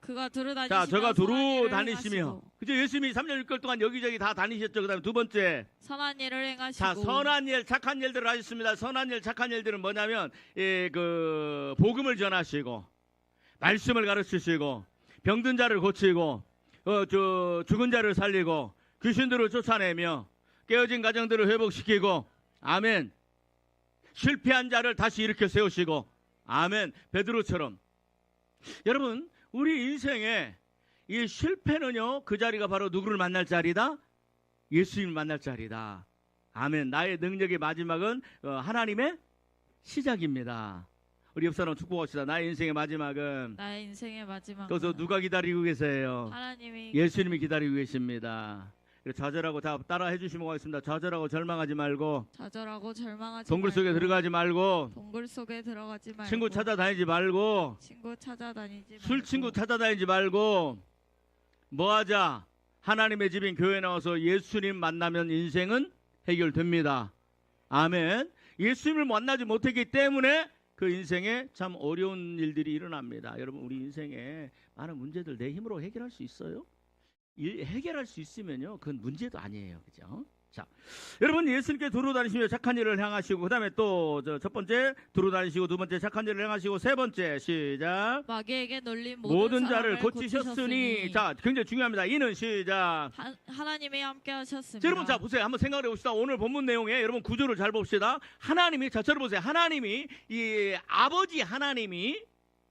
그가 두루 다니시며. 자, 저가 두루 다니시며. 그죠? 예수님이 3년 6개월 동안 여기저기 다 다니셨죠. 그 다음에 두 번째, 선한 일을 행하시고. 자, 선한 일, 착한 일들을 하셨습니다. 선한 일, 착한 일들은 뭐냐면, 그 복음을 전하시고, 말씀을 가르치시고, 병든 자를 고치고, 죽은 자를 살리고, 귀신들을 쫓아내며, 깨어진 가정들을 회복시키고, 아멘. 실패한 자를 다시 일으켜 세우시고, 아멘. 베드로처럼. 여러분, 우리 인생에 이 실패는요, 그 자리가 바로 누구를 만날 자리다? 예수님을 만날 자리다. 아멘. 나의 능력의 마지막은 하나님의 시작입니다. 우리 옆 사람 축복합시다. 나의 인생의 마지막은. 그래서 누가 기다리고 계세요? 하나님이. 예수님이 기다리고 계십니다. 좌절하고 다 따라 해주시면 고맙습니다. 좌절하고 절망하지 말고. 동굴 속에 들어가지 말고. 친구 찾아다니지 말고. 술 친구 찾아다니지 말고. 뭐하자? 하나님의 집인 교회 나와서 예수님 만나면 인생은 해결됩니다. 아멘. 예수님을 만나지 못했기 때문에 그 인생에 참 어려운 일들이 일어납니다. 여러분, 우리 인생에 많은 문제들 내 힘으로 해결할 수 있어요? 해결할 수 있으면요, 그건 문제도 아니에요. 그죠? 자, 여러분, 예수님께 두루 다니시며 착한 일을 행하시고, 그 다음에 또 첫 번째 두루 다니시고, 두 번째 착한 일을 행하시고, 세 번째 시작. 마귀에게 놀린 모든 자를 고치셨으니. 자, 굉장히 중요합니다. 이는 시작. 하나님이 함께 하셨습니다. 여러분, 자 보세요. 한번 생각해 봅시다. 오늘 본문 내용에 여러분 구조를 잘 봅시다. 하나님이, 자 저를 보세요. 하나님이, 이 아버지 하나님이,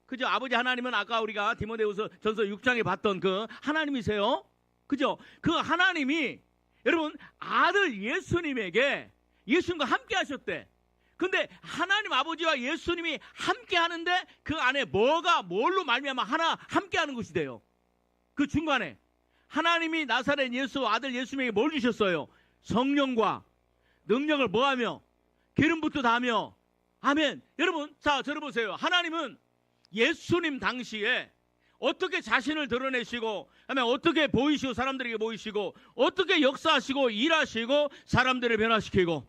그죠? 아버지 하나님은 아까 우리가 디모데후서 전서 6장에 봤던 그 하나님이세요. 그죠? 그 하나님이 여러분 아들 예수님에게 예수님과 함께 하셨대. 근데 하나님 아버지와 예수님이 함께 하는데 그 안에 뭘로 말미암아 함께 하는 것이 돼요. 그 중간에 하나님이 나사렛 예수 아들 예수님에게 뭘 주셨어요? 성령과 능력을 뭐하며? 기름 붓듯 하며. 아멘. 여러분, 자 저를 보세요. 하나님은 예수님 당시에 어떻게 자신을 드러내시고, 어떻게 보이시고 사람들에게 보이시고, 어떻게 역사하시고 일하시고 사람들을 변화시키고,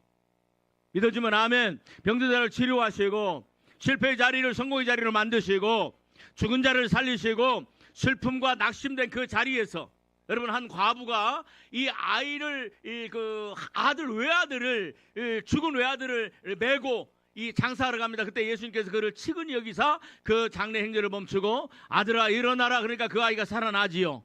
믿어주면 아멘. 병든 자를 치료하시고, 실패의 자리를 성공의 자리로 만드시고, 죽은 자를 살리시고, 슬픔과 낙심된 그 자리에서 여러분, 한 과부가 이 아이를, 죽은 외아들을 메고 이 장사하러 갑니다. 그때 예수님께서 그를 치근히 여기사 그 장례 행렬을 멈추고, 아들아 일어나라. 그러니까 그 아이가 살아나지요.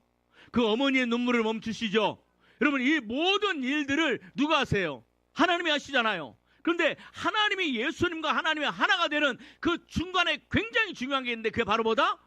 그 어머니의 눈물을 멈추시죠. 여러분, 이 모든 일들을 누가 하세요? 하나님이 하시잖아요. 그런데 하나님이 예수님과 하나님이 하나가 되는 그 중간에 굉장히 중요한 게 있는데 그게 바로 뭐다?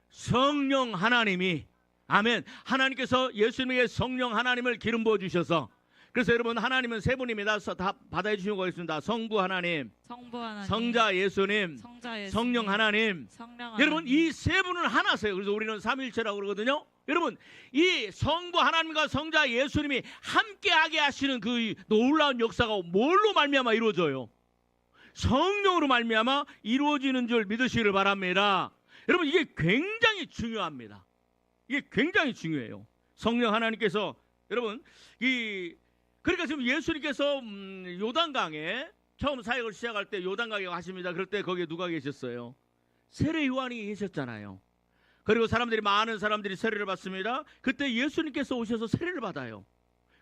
성령 하나님이, 아멘, 하나님께서 예수님에게 성령 하나님을 기름 부어 주셔서, 그래서 여러분 하나님은 세 분입니다. 다 받아 주시고 있습니다. 성부 하나님, 성부 하나님, 성자 예수님, 성자 예수님, 성령 하나님. 성령 여러분 하나님. 이 세 분은 하나세요. 그래서 우리는 삼위일체라고 그러거든요. 여러분 이 성부 하나님과 성자 예수님이 함께하게 하시는 그 놀라운 역사가 뭘로 말미암아 이루어져요? 성령으로 말미암아 이루어지는 줄 믿으시기를 바랍니다. 여러분 이게 굉장히 중요합니다. 이게 굉장히 중요해요. 성령 하나님께서, 여러분 그러니까 지금 예수님께서 요단강에 처음 사역을 시작할 때 요단강에 가십니다. 그럴 때 거기에 누가 계셨어요? 세례 요한이 계셨잖아요. 그리고 많은 사람들이 세례를 받습니다. 그때 예수님께서 오셔서 세례를 받아요.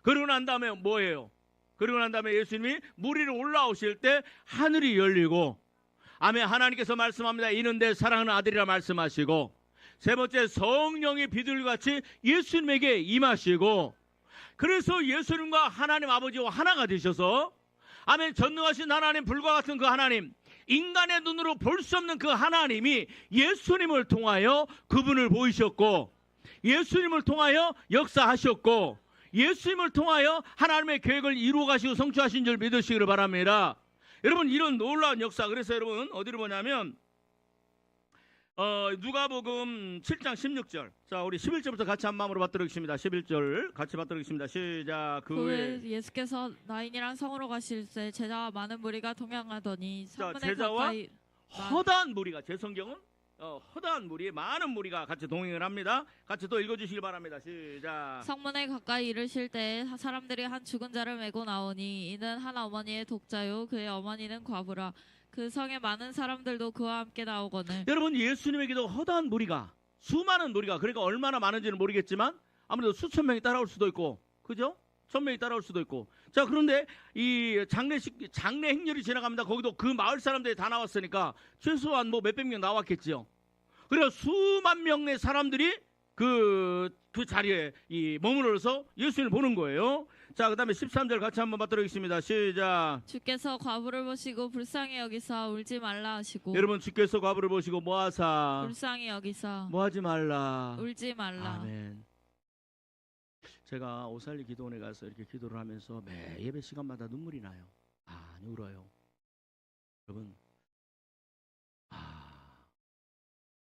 그러고 난 다음에 뭐예요? 그러고 난 다음에 예수님이 물 위로 올라오실 때 하늘이 열리고, 아멘, 하나님께서 말씀합니다. 이는 내 사랑하는 아들이라 말씀하시고, 세 번째 성령이 비둘기같이 예수님에게 임하시고, 그래서 예수님과 하나님 아버지와 하나가 되셔서, 아멘, 전능하신 하나님, 불과 같은 그 하나님, 인간의 눈으로 볼 수 없는 그 하나님이 예수님을 통하여 그분을 보이셨고, 예수님을 통하여 역사하셨고, 예수님을 통하여 하나님의 계획을 이루어 가시고 성취하신 줄 믿으시기를 바랍니다. 여러분 이런 놀라운 역사, 그래서 여러분 어디를 보냐면 누가복음 7장 16절. 자, 우리 11절부터 같이 한 마음으로 받들겠습니다. 11절 같이 받들겠습니다. 시작. 그 후에 예수께서 나인이란 성으로 가실새 제자와 많은 무리가 동행하더니 자, 3분의 제자와 가까이 허다한 무리가, 제 성경은 허다한 무리, 많은 무리가 같이 동행을 합니다. 같이 또 읽어주시기 바랍니다. 시작. 성문에 가까이 이르실 때 사람들이 한 죽은 자를 메고 나오니 이는 한 어머니의 독자요 그의 어머니는 과부라. 그 성에 많은 사람들도 그와 함께 나오거늘. 여러분 예수님에게도 허다한 무리가, 수많은 무리가, 그러니까 얼마나 많은지는 모르겠지만 아무래도 수천 명이 따라올 수도 있고, 그죠? 1000명이 따라올 수도 있고. 자, 그런데 이 장례 행렬이 지나갑니다. 거기도 그 마을 사람들이 다 나왔으니까 최소한 뭐 몇백 명 나왔겠지요. 그래서 수만 명의 사람들이 그 자리에 머무르서 예수님을 보는 거예요. 자, 그 다음에 13절 같이 한번 받도록하겠습니다. 시작. 주께서 과부를 보시고 불쌍히 여기사 울지 말라 하시고. 여러분 주께서 과부를 보시고 뭐하사? 불쌍히 여기사 뭐하지 말라. 울지 말라. 아멘. 제가 오살리 기도원에 가서 이렇게 기도를 하면서 매 예배 시간마다 눈물이 나요. 많이 울어요. 여러분,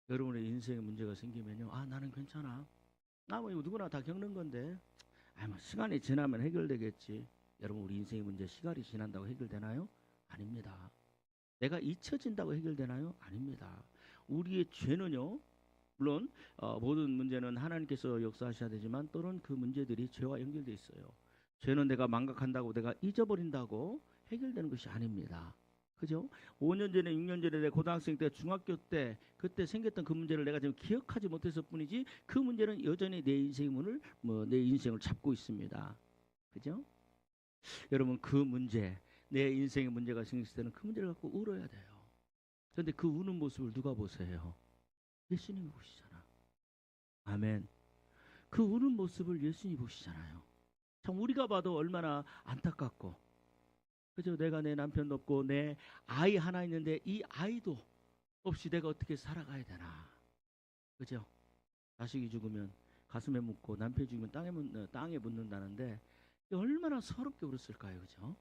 여러분의 인생에 문제가 생기면요, 나는 괜찮아. 나 뭐 누구나 다 겪는 건데, 뭐 시간이 지나면 해결되겠지. 여러분, 우리 인생의 문제 시간이 지난다고 해결되나요? 아닙니다. 내가 잊혀진다고 해결되나요? 아닙니다. 우리의 죄는요, 물론 모든 문제는 하나님께서 역사하셔야 되지만 또는 그 문제들이 죄와 연결되어 있어요. 죄는 내가 망각한다고, 내가 잊어버린다고 해결되는 것이 아닙니다. 그죠? 5년 전에, 6년 전에, 내 고등학생 때, 중학교 때, 그때 생겼던 그 문제를 내가 지금 기억하지 못해서 뿐이지, 그 문제는 여전히 내 인생의 문을, 내 인생을 잡고 있습니다. 그죠? 여러분, 그 문제, 내 인생의 문제가 생겼을 때는 그 문제를 갖고 울어야 돼요. 그런데 그 우는 모습을 누가 보세요? 예수님이 보시잖아. 아멘. 그 우는 모습을 예수님이 보시잖아요. 참 우리가 봐도 얼마나 안타깝고, 그죠? 내가 내 남편도 없고 내 아이 하나 있는데 이 아이도 없이 내가 어떻게 살아가야 되나, 그죠? 자식이 죽으면 가슴에 묻고 남편이 죽으면 땅에 묻는다는데 얼마나 서럽게 울었을까요, 그죠?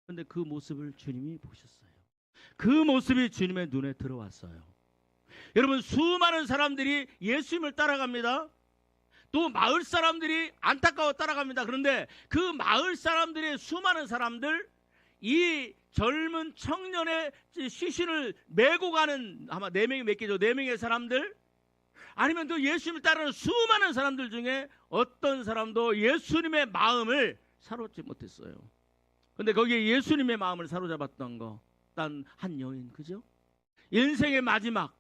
그런데 그 모습을 주님이 보셨어요. 그 모습이 주님의 눈에 들어왔어요. 여러분, 수많은 사람들이 예수님을 따라갑니다. 또 마을 사람들이 안타까워 따라갑니다. 그런데 그 마을 사람들의 수많은 사람들, 이 젊은 청년의 시신을 메고 가는 아마 4명이 몇 개죠. 4명의 사람들, 아니면 또 예수님을 따르는 수많은 사람들 중에 어떤 사람도 예수님의 마음을 사로잡지 못했어요. 그런데 거기에 예수님의 마음을 사로잡았던 거, 단 한 여인, 그죠? 인생의 마지막,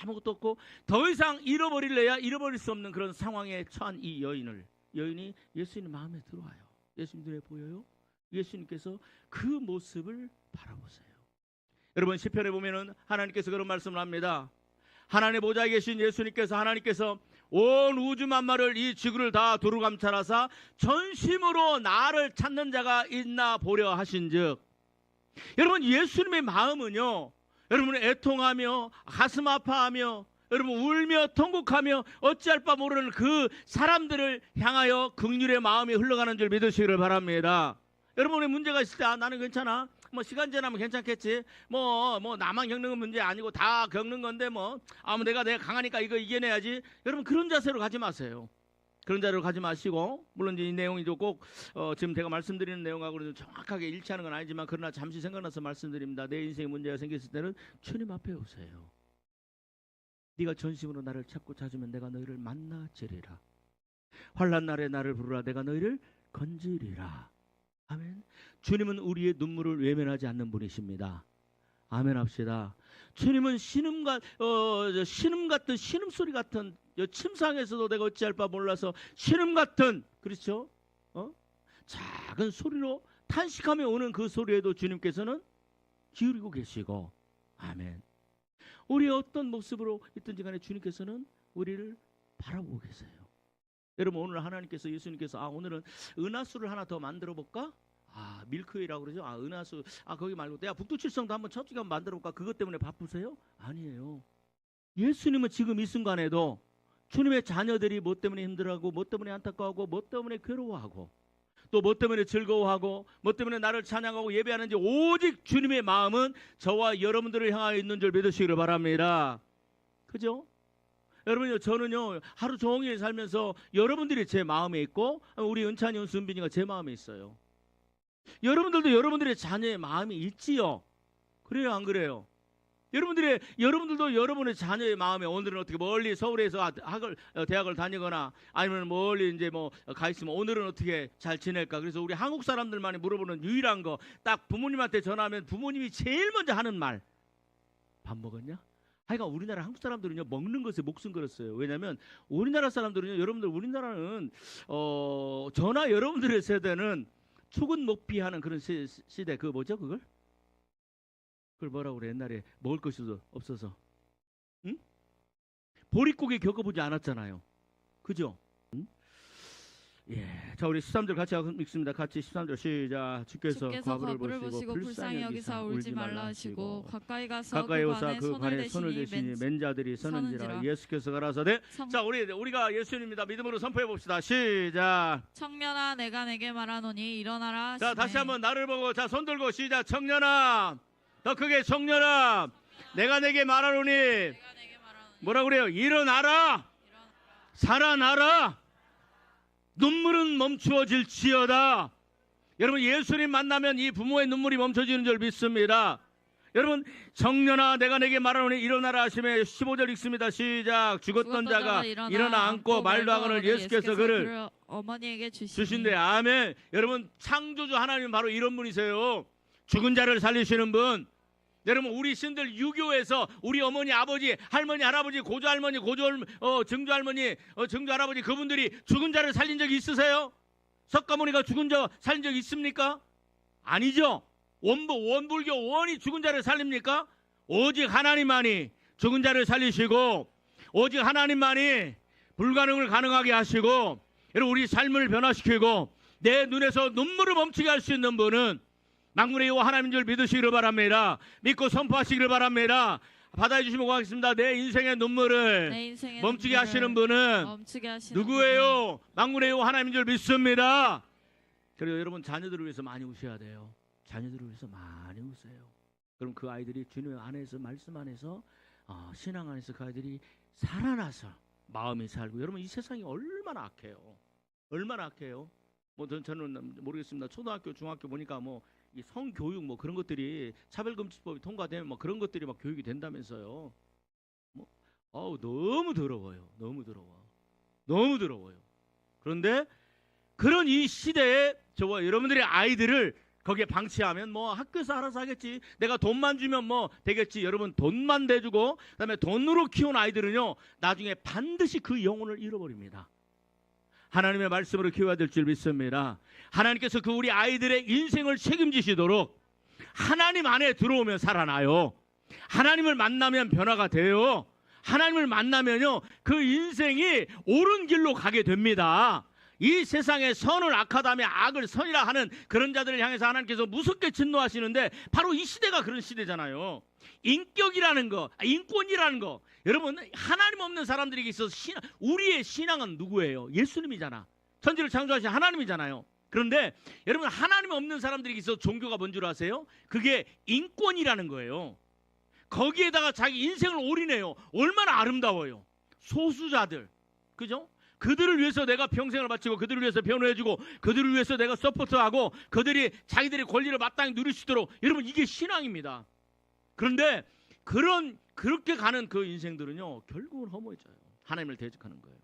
아무것도 없고 더 이상 잃어버릴래야 잃어버릴 수 없는 그런 상황에 처한 이 여인이 예수님 마음에 들어와요. 예수님 눈에 보여요. 예수님께서 그 모습을 바라보세요. 여러분, 시편에 보면은 하나님께서 그런 말씀을 합니다. 하나님의 보좌에 계신 예수님께서, 하나님께서 온 우주 만마를, 이 지구를 다 두루 감찰하사 전심으로 나를 찾는 자가 있나 보려 하신즉, 여러분 예수님의 마음은요, 여러분 애통하며 가슴 아파하며 여러분 울며 통곡하며 어찌할 바 모르는 그 사람들을 향하여 긍휼의 마음이 흘러가는 줄 믿으시기를 바랍니다. 여러분의 문제가 있을 때 나는 괜찮아, 뭐 시간 지나면 괜찮겠지, 뭐 나만 겪는 건 문제 아니고 다 겪는 건데 뭐 내가 강하니까 이거 이겨내야지. 여러분 그런 자세로 가지 마세요. 그런 자리로 가지 마시고, 물론 이제 이 내용이 꼭 지금 제가 말씀드리는 내용하고는 정확하게 일치하는 건 아니지만 그러나 잠시 생각나서 말씀드립니다. 내 인생에 문제가 생겼을 때는 주님 앞에 오세요. 네가 전심으로 나를 찾고 찾으면 내가 너희를 만나주리라. 환난 날에 나를 부르라. 내가 너희를 건지리라. 아멘. 주님은 우리의 눈물을 외면하지 않는 분이십니다. 아멘 합시다. 주님은 신음 같은 신음소리 같은 침상에서도 내가 어찌할 바 몰라서 신음 같은, 그렇죠? 작은 소리로 탄식하며 오는 그 소리에도 주님께서는 기울이고 계시고, 아멘. 우리 어떤 모습으로 있든지 간에 주님께서는 우리를 바라보고 계세요. 여러분 오늘 하나님께서, 예수님께서 오늘은 은하수를 하나 더 만들어 볼까? 밀크웨이라고 그러죠. 은하수, 거기 말고 내가 북두칠성도 한번 저쪽에 한번 만들어 볼까? 그것 때문에 바쁘세요? 아니에요. 예수님은 지금 이 순간에도 주님의 자녀들이 뭐 때문에 힘들어하고, 뭐 때문에 안타까워하고, 뭐 때문에 괴로워하고, 또 뭐 때문에 즐거워하고, 뭐 때문에 나를 찬양하고 예배하는지 오직 주님의 마음은 저와 여러분들을 향하여 있는 줄 믿으시기를 바랍니다. 그죠? 여러분요, 저는요 하루 종일 살면서 여러분들이 제 마음에 있고 우리 은찬이, 은순빈이가 제 마음에 있어요. 여러분들도 여러분들의 자녀의 마음이 있지요. 그래요, 안 그래요? 여러분들도 여러분의 자녀의 마음에, 오늘은 어떻게 멀리 서울에서 대학을 다니거나 아니면 멀리 이제 가 있으면 오늘은 어떻게 잘 지낼까? 그래서 우리 한국 사람들만이 물어보는 유일한 거, 딱 부모님한테 전화하면 부모님이 제일 먼저 하는 말, 밥 먹었냐? 하여간 우리나라 한국 사람들은요 먹는 것에 목숨 걸었어요. 왜냐하면 우리나라 사람들은요, 여러분들 우리나라는 저나 여러분들의 세대는 축은 목피하는 그런 시대, 그 뭐죠 그걸? 그걸 뭐라고 그래? 옛날에 먹을 것이 없어서, 응? 보릿고개 겪어보지 않았잖아요. 그죠? 응? 예, 자 우리 13절 같이 읽습니다. 같이 13절 시작. 주께서 과부를 보시고 불쌍히 여기사 울지 말라 하시고 가까이 가서 그 반에 손을 대시니 맨 자들이 서는지라. 예수께서 가라사대. 자 우리가 예수님입니다. 믿음으로 선포해 봅시다. 시작. 청년아 내가 내게 말하노니 일어나라 하시네. 자 다시 한번 나를 보고, 자 손 들고 시작. 청년아, 더 크게, 청년아 내가 내게 말하노니, 뭐라 그래요? 일어나라, 살아나라, 눈물은 멈추어질지어다. 여러분 예수님 만나면 이 부모의 눈물이 멈춰지는 줄 믿습니다. 여러분 청년아 내가 내게 말하노니 일어나라 하시며 15절 읽습니다. 시작. 죽었던 자가 일어나 앉고 말도 하거늘 예수께서 그를 어머니에게 주신대. 아멘. 여러분 창조주 하나님은 바로 이런 분이세요. 죽은 자를 살리시는 분. 여러분 우리 신들 유교에서 우리 어머니, 아버지, 할머니, 할아버지, 고조할머니, 증조할머니, 증조할아버지, 그분들이 죽은 자를 살린 적이 있으세요? 석가모니가 죽은 자 살린 적 있습니까? 아니죠. 원불교 원이 죽은 자를 살립니까? 오직 하나님만이 죽은 자를 살리시고, 오직 하나님만이 불가능을 가능하게 하시고, 여러분 우리 삶을 변화시키고 내 눈에서 눈물을 멈추게 할 수 있는 분은 만군의 여호와 하나님인 줄 믿으시기를 바랍니다. 믿고 선포하시기를 바랍니다. 받아해 주시면 고맙겠습니다. 내 인생의 눈물을 멈추게 하시는 분은 누구예요? 만군의 여호와 하나님인 줄 믿습니다. 그리고 여러분 자녀들을 위해서 많이 우셔야 돼요. 자녀들을 위해서 많이 우세요. 그럼 그 아이들이 주님 안에서, 말씀 안에서, 신앙 안에서 그 아이들이 살아나서 마음이 살고. 여러분 이 세상이 얼마나 악해요. 얼마나 악해요. 저는 모르겠습니다. 초등학교, 중학교 보니까 이 성교육 그런 것들이, 차별금지법이 통과되면 그런 것들이 교육이 된다면서요. 너무 더러워요. 너무 더러워요. 그런데 그런 이 시대에 저와 여러분들의 아이들을 거기에 방치하면 학교에서 알아서 하겠지, 내가 돈만 주면 되겠지. 여러분 돈만 대주고 그다음에 돈으로 키운 아이들은요 나중에 반드시 그 영혼을 잃어버립니다. 하나님의 말씀으로 키워야 될 줄 믿습니다. 하나님께서 그 우리 아이들의 인생을 책임지시도록 하나님 안에 들어오면 살아나요. 하나님을 만나면 변화가 돼요. 하나님을 만나면요 그 인생이 옳은 길로 가게 됩니다. 이 세상에 선을 악하다며 악을 선이라 하는 그런 자들을 향해서 하나님께서 무섭게 진노하시는데 바로 이 시대가 그런 시대잖아요. 인격이라는 거, 인권이라는 거. 여러분, 하나님 없는 사람들에게 있어서 우리의 신앙은 누구예요? 예수님이잖아. 천지를 창조하신 하나님이잖아요. 그런데 여러분, 하나님 없는 사람들에게 있어서 종교가 뭔 줄 아세요? 그게 인권이라는 거예요. 거기에다가 자기 인생을 올인해요. 얼마나 아름다워요. 소수자들, 그죠? 그들을 위해서 내가 평생을 바치고 그들을 위해서 변호해주고 그들을 위해서 내가 서포트하고 그들이 자기들의 권리를 마땅히 누릴 수 있도록, 여러분, 이게 신앙입니다. 그런데 그렇게 가는 그 인생들은요, 결국은 허무해져요. 하나님을 대적하는 거예요.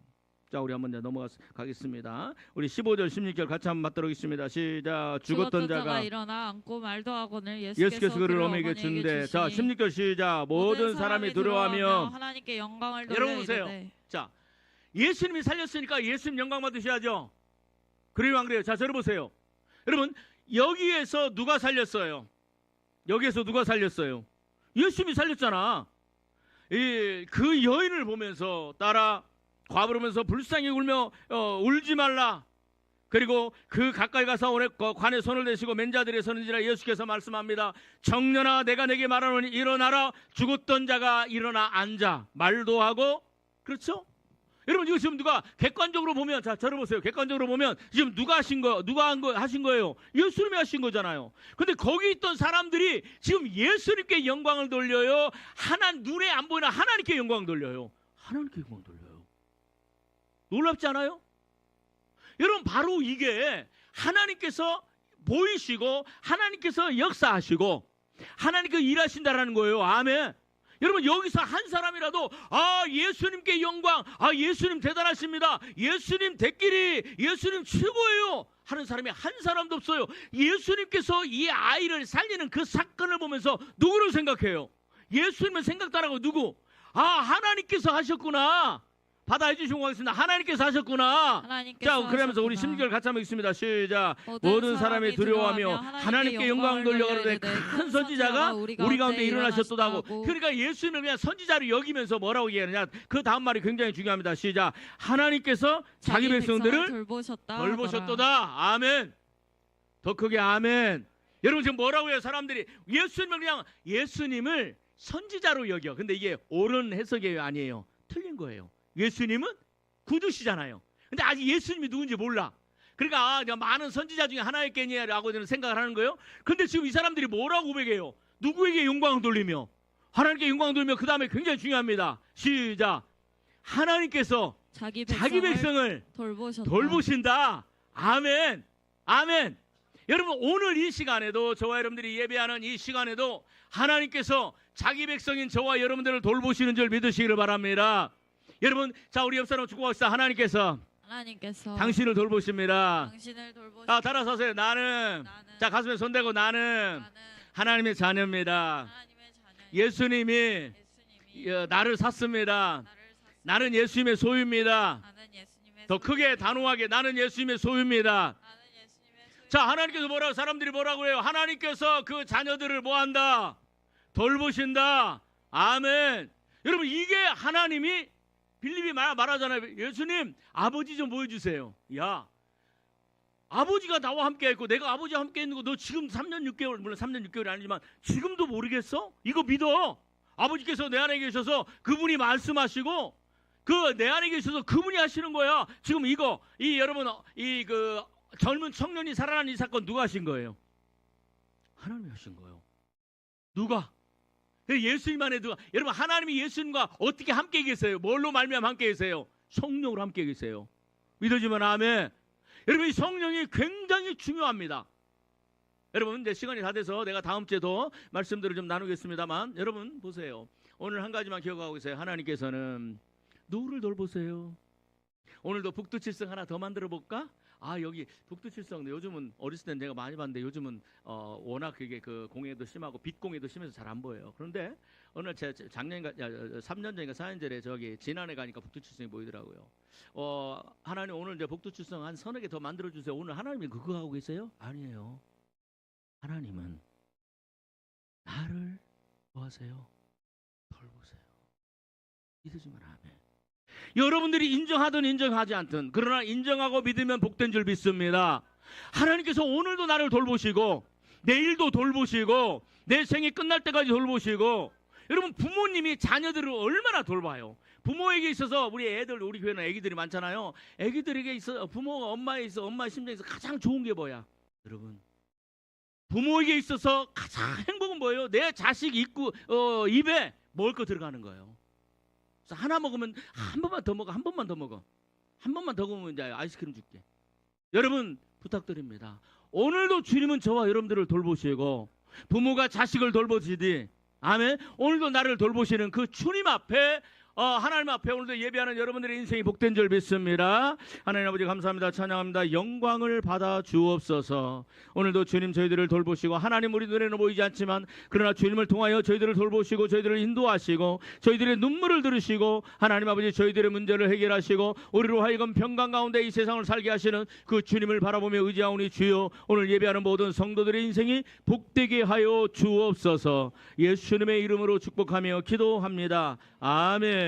자, 우리 한번 넘어가겠습니다. 우리 15절 16절 같이 한번 맞도록 하겠습니다. 시작. 죽었던 자가 일어나 앉고 말도 하거늘 예수께서 그를 어머니에게 준대. 자, 16절 시작. 모든 사람이 두려워하며 하나님께 영광을 돌려 여러분 보세요. 이르되. 자, 예수님이 살렸으니까 예수님 영광 받으셔야죠. 그래요, 안 그래요? 자, 저를 보세요. 여러분, 여기에서 누가 살렸어요? 여기에서 누가 살렸어요? 예수님이 살렸잖아. 그 여인을 보면서 따라 과부르면서 불쌍히 울며 울지 말라. 그리고 그 가까이 가서 오늘 관에 손을 대시고 맨자들에 서는지라 예수께서 말씀합니다. 청년아, 내가 내게 말하노니 일어나라. 죽었던 자가 일어나 앉아. 말도 하고. 그렇죠? 여러분, 이거 지금 누가 객관적으로 보면, 자, 저를 보세요. 객관적으로 보면 지금 누가 하신 거예요? 예수님이 하신 거잖아요. 근데 거기 있던 사람들이 지금 예수님께 영광을 돌려요. 눈에 안 보이나 하나님께 영광 돌려요. 하나님께 영광 돌려요. 놀랍지 않아요? 여러분, 바로 이게 하나님께서 보이시고 하나님께서 역사하시고 하나님께서 일하신다라는 거예요. 아멘. 여러분, 여기서 한 사람이라도 예수님께 영광, 예수님 대단하십니다, 예수님 대끼리, 예수님 최고예요 하는 사람이 한 사람도 없어요. 예수님께서 이 아이를 살리는 그 사건을 보면서 누구를 생각해요? 예수님을 생각도 안 하고 누구? 하나님께서 하셨구나. 받아해 주시고 가겠습니다. 하나님께서 하셨구나. 자, 그러면서 우리 16절 같이 한번 읽습니다. 시작. 모든 사람이 두려워하며 하나님께 영광을 돌려가로되 큰 선지자가 우리 가운데 일어나셨도다 하고. 그러니까 예수님을 그냥 선지자로 여기면서 뭐라고 얘기하느냐, 그 다음 말이 굉장히 중요합니다. 시작. 하나님께서 자기 백성들을 돌보셨도다. 아멘. 더 크게 아멘. 여러분, 지금 뭐라고 해요? 사람들이 예수님을 그냥 예수님을 선지자로 여겨. 근데 이게 옳은 해석이 아니에요. 틀린 거예요. 예수님은 구주시잖아요. 근데 아직 예수님이 누군지 몰라. 그러니까 많은 선지자 중에 하나였겠냐라고 생각을 하는 거예요. 근데 지금 이 사람들이 뭐라고 고백해요? 누구에게 영광을 돌리며? 하나님께 영광을 돌리며. 그 다음에 굉장히 중요합니다. 시작. 하나님께서 자기 백성을 돌보신다. 아멘. 아멘. 여러분, 오늘 이 시간에도, 저와 여러분들이 예배하는 이 시간에도 하나님께서 자기 백성인 저와 여러분들을 돌보시는 줄 믿으시기를 바랍니다. 여러분, 자, 우리 옆 사람 축복합시다. 하나님께서 당신을 돌보십니다. 따라서 하세요. 나는, 자, 가슴에 손대고 나는 하나님의 자녀입니다. 예수님이 나를 샀습니다. 나는 예수님의 소유입니다. 더 크게 단호하게, 나는 예수님의 소유입니다. 자, 하나님께서 뭐라고, 사람들이 뭐라고 해요? 하나님께서 그 자녀들을 뭐한다? 돌보신다. 아멘. 여러분, 이게 하나님이, 빌립이 말하잖아요. 예수님, 아버지 좀 보여주세요. 야, 아버지가 나와 함께 했고 내가 아버지와 함께 있는 거 너 지금 3년 6개월, 물론 3년 6개월이 아니지만 지금도 모르겠어? 이거 믿어. 아버지께서 내 안에 계셔서 그분이 말씀하시고 그 내 안에 계셔서 그분이 하시는 거야. 지금 여러분, 그 젊은 청년이 살아난 이 사건 누가 하신 거예요? 하나님이 하신 거예요. 누가? 예수님만 해도. 여러분, 하나님이 예수님과 어떻게 함께 계세요? 뭘로 말미암아 함께 계세요? 성령으로 함께 계세요. 믿어지면 아멘. 여러분, 이 성령이 굉장히 중요합니다. 여러분, 이제 시간이 다 돼서 내가 다음 주에 더 말씀들을 좀 나누겠습니다만, 여러분 보세요. 오늘 한 가지만 기억하고 계세요. 하나님께서는 누구를 돌보세요? 오늘도 북두칠성 하나 더 만들어 볼까? 여기 북두칠성, 요즘은 어렸을 때는 제가 많이 봤는데 요즘은 워낙 그게 그 공해도 심하고 빛공해도 심해서 잘 안 보여요. 그런데 어느 날 제가 3년 전인가 4년 전에 저기 진안에 가니까 북두칠성이 보이더라고요. 하나님, 오늘 이제 북두칠성 한 서너 개 더 만들어 주세요. 오늘 하나님이 그거 하고 계세요? 아니에요. 하나님은 나를 뭐 하세요? 돌보세요. 믿으시면 아멘. 여러분들이 인정하든 인정하지 않든 그러나 인정하고 믿으면 복된 줄 믿습니다. 하나님께서 오늘도 나를 돌보시고 내일도 돌보시고 내 생이 끝날 때까지 돌보시고, 여러분 부모님이 자녀들을 얼마나 돌봐요. 부모에게 있어서 우리 애들, 우리 교회는 애기들이 많잖아요. 애기들에게 있어 부모가 엄마의 심정에서 가장 좋은 게 뭐야? 여러분, 부모에게 있어서 가장 행복은 뭐예요? 내 자식 입에 먹을 거 들어가는 거예요. 그래서 하나 먹으면 한 번만 더 먹어, 한 번만 더 먹어, 한 번만 더 먹으면 이제 아이스크림 줄게. 여러분 부탁드립니다. 오늘도 주님은 저와 여러분들을 돌보시고 부모가 자식을 돌보시듯이, 아멘, 오늘도 나를 돌보시는 그 주님 앞에 하나님 앞에 오늘도 예배하는 여러분들의 인생이 복된 줄 믿습니다. 하나님 아버지 감사합니다. 찬양합니다. 영광을 받아 주옵소서. 오늘도 주님 저희들을 돌보시고, 하나님 우리 눈에는 보이지 않지만 그러나 주님을 통하여 저희들을 돌보시고 저희들을 인도하시고 저희들의 눈물을 들으시고 하나님 아버지 저희들의 문제를 해결하시고 우리로 하여금 평강 가운데 이 세상을 살게 하시는 그 주님을 바라보며 의지하오니 주여, 오늘 예배하는 모든 성도들의 인생이 복되게 하여 주옵소서. 예수님의 이름으로 축복하며 기도합니다. 아멘.